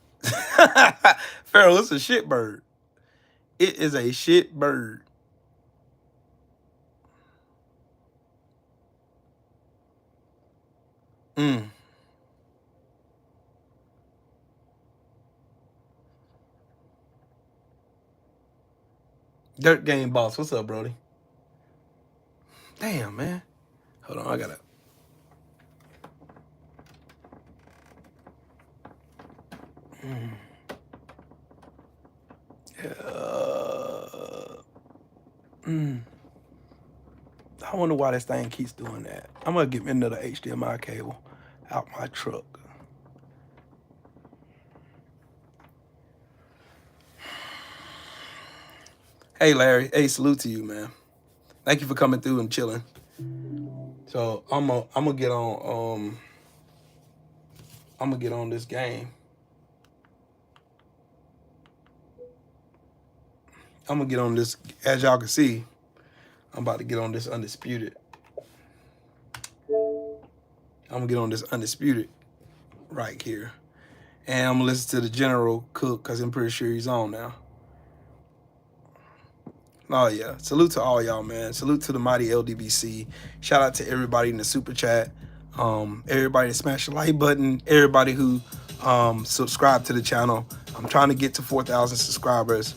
Speaker 1: Pharaoh, it's a shit bird. It is a shit bird. Dirt Game Boss, what's up, Brody? Damn, man. Hold on, I gotta. I wonder why this thing keeps doing that. I'm gonna get me another HDMI cable out my truck. Hey, Larry. Hey, salute to you, man. Thank you for coming through and chilling. So I'm gonna get on this game. I'm gonna get on this, as y'all can see, I'm about to get on this Undisputed. I'm gonna get on this Undisputed right here. And I'm gonna listen to the General Cook because I'm pretty sure he's on now. Oh yeah, salute to all y'all, man. Salute to the mighty LDBC. Shout out to everybody in the super chat. Everybody that smashed the like button. Everybody who subscribed to the channel. I'm trying to get to 4,000 subscribers.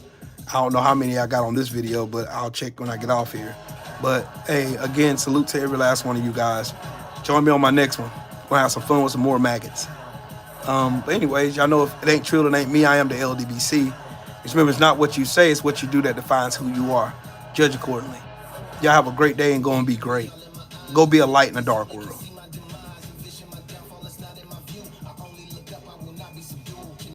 Speaker 1: I don't know how many I got on this video, but I'll check when I get off here. But hey, again, salute to every last one of you guys. Join me on my next one. We're gonna have some fun with some more maggots. But anyways, y'all know if it ain't Trill, it ain't me. I am the LDBC. Just remember, it's not what you say, it's what you do that defines who you are. Judge accordingly. Y'all have a great day and go and be great. Go be a light in a dark world.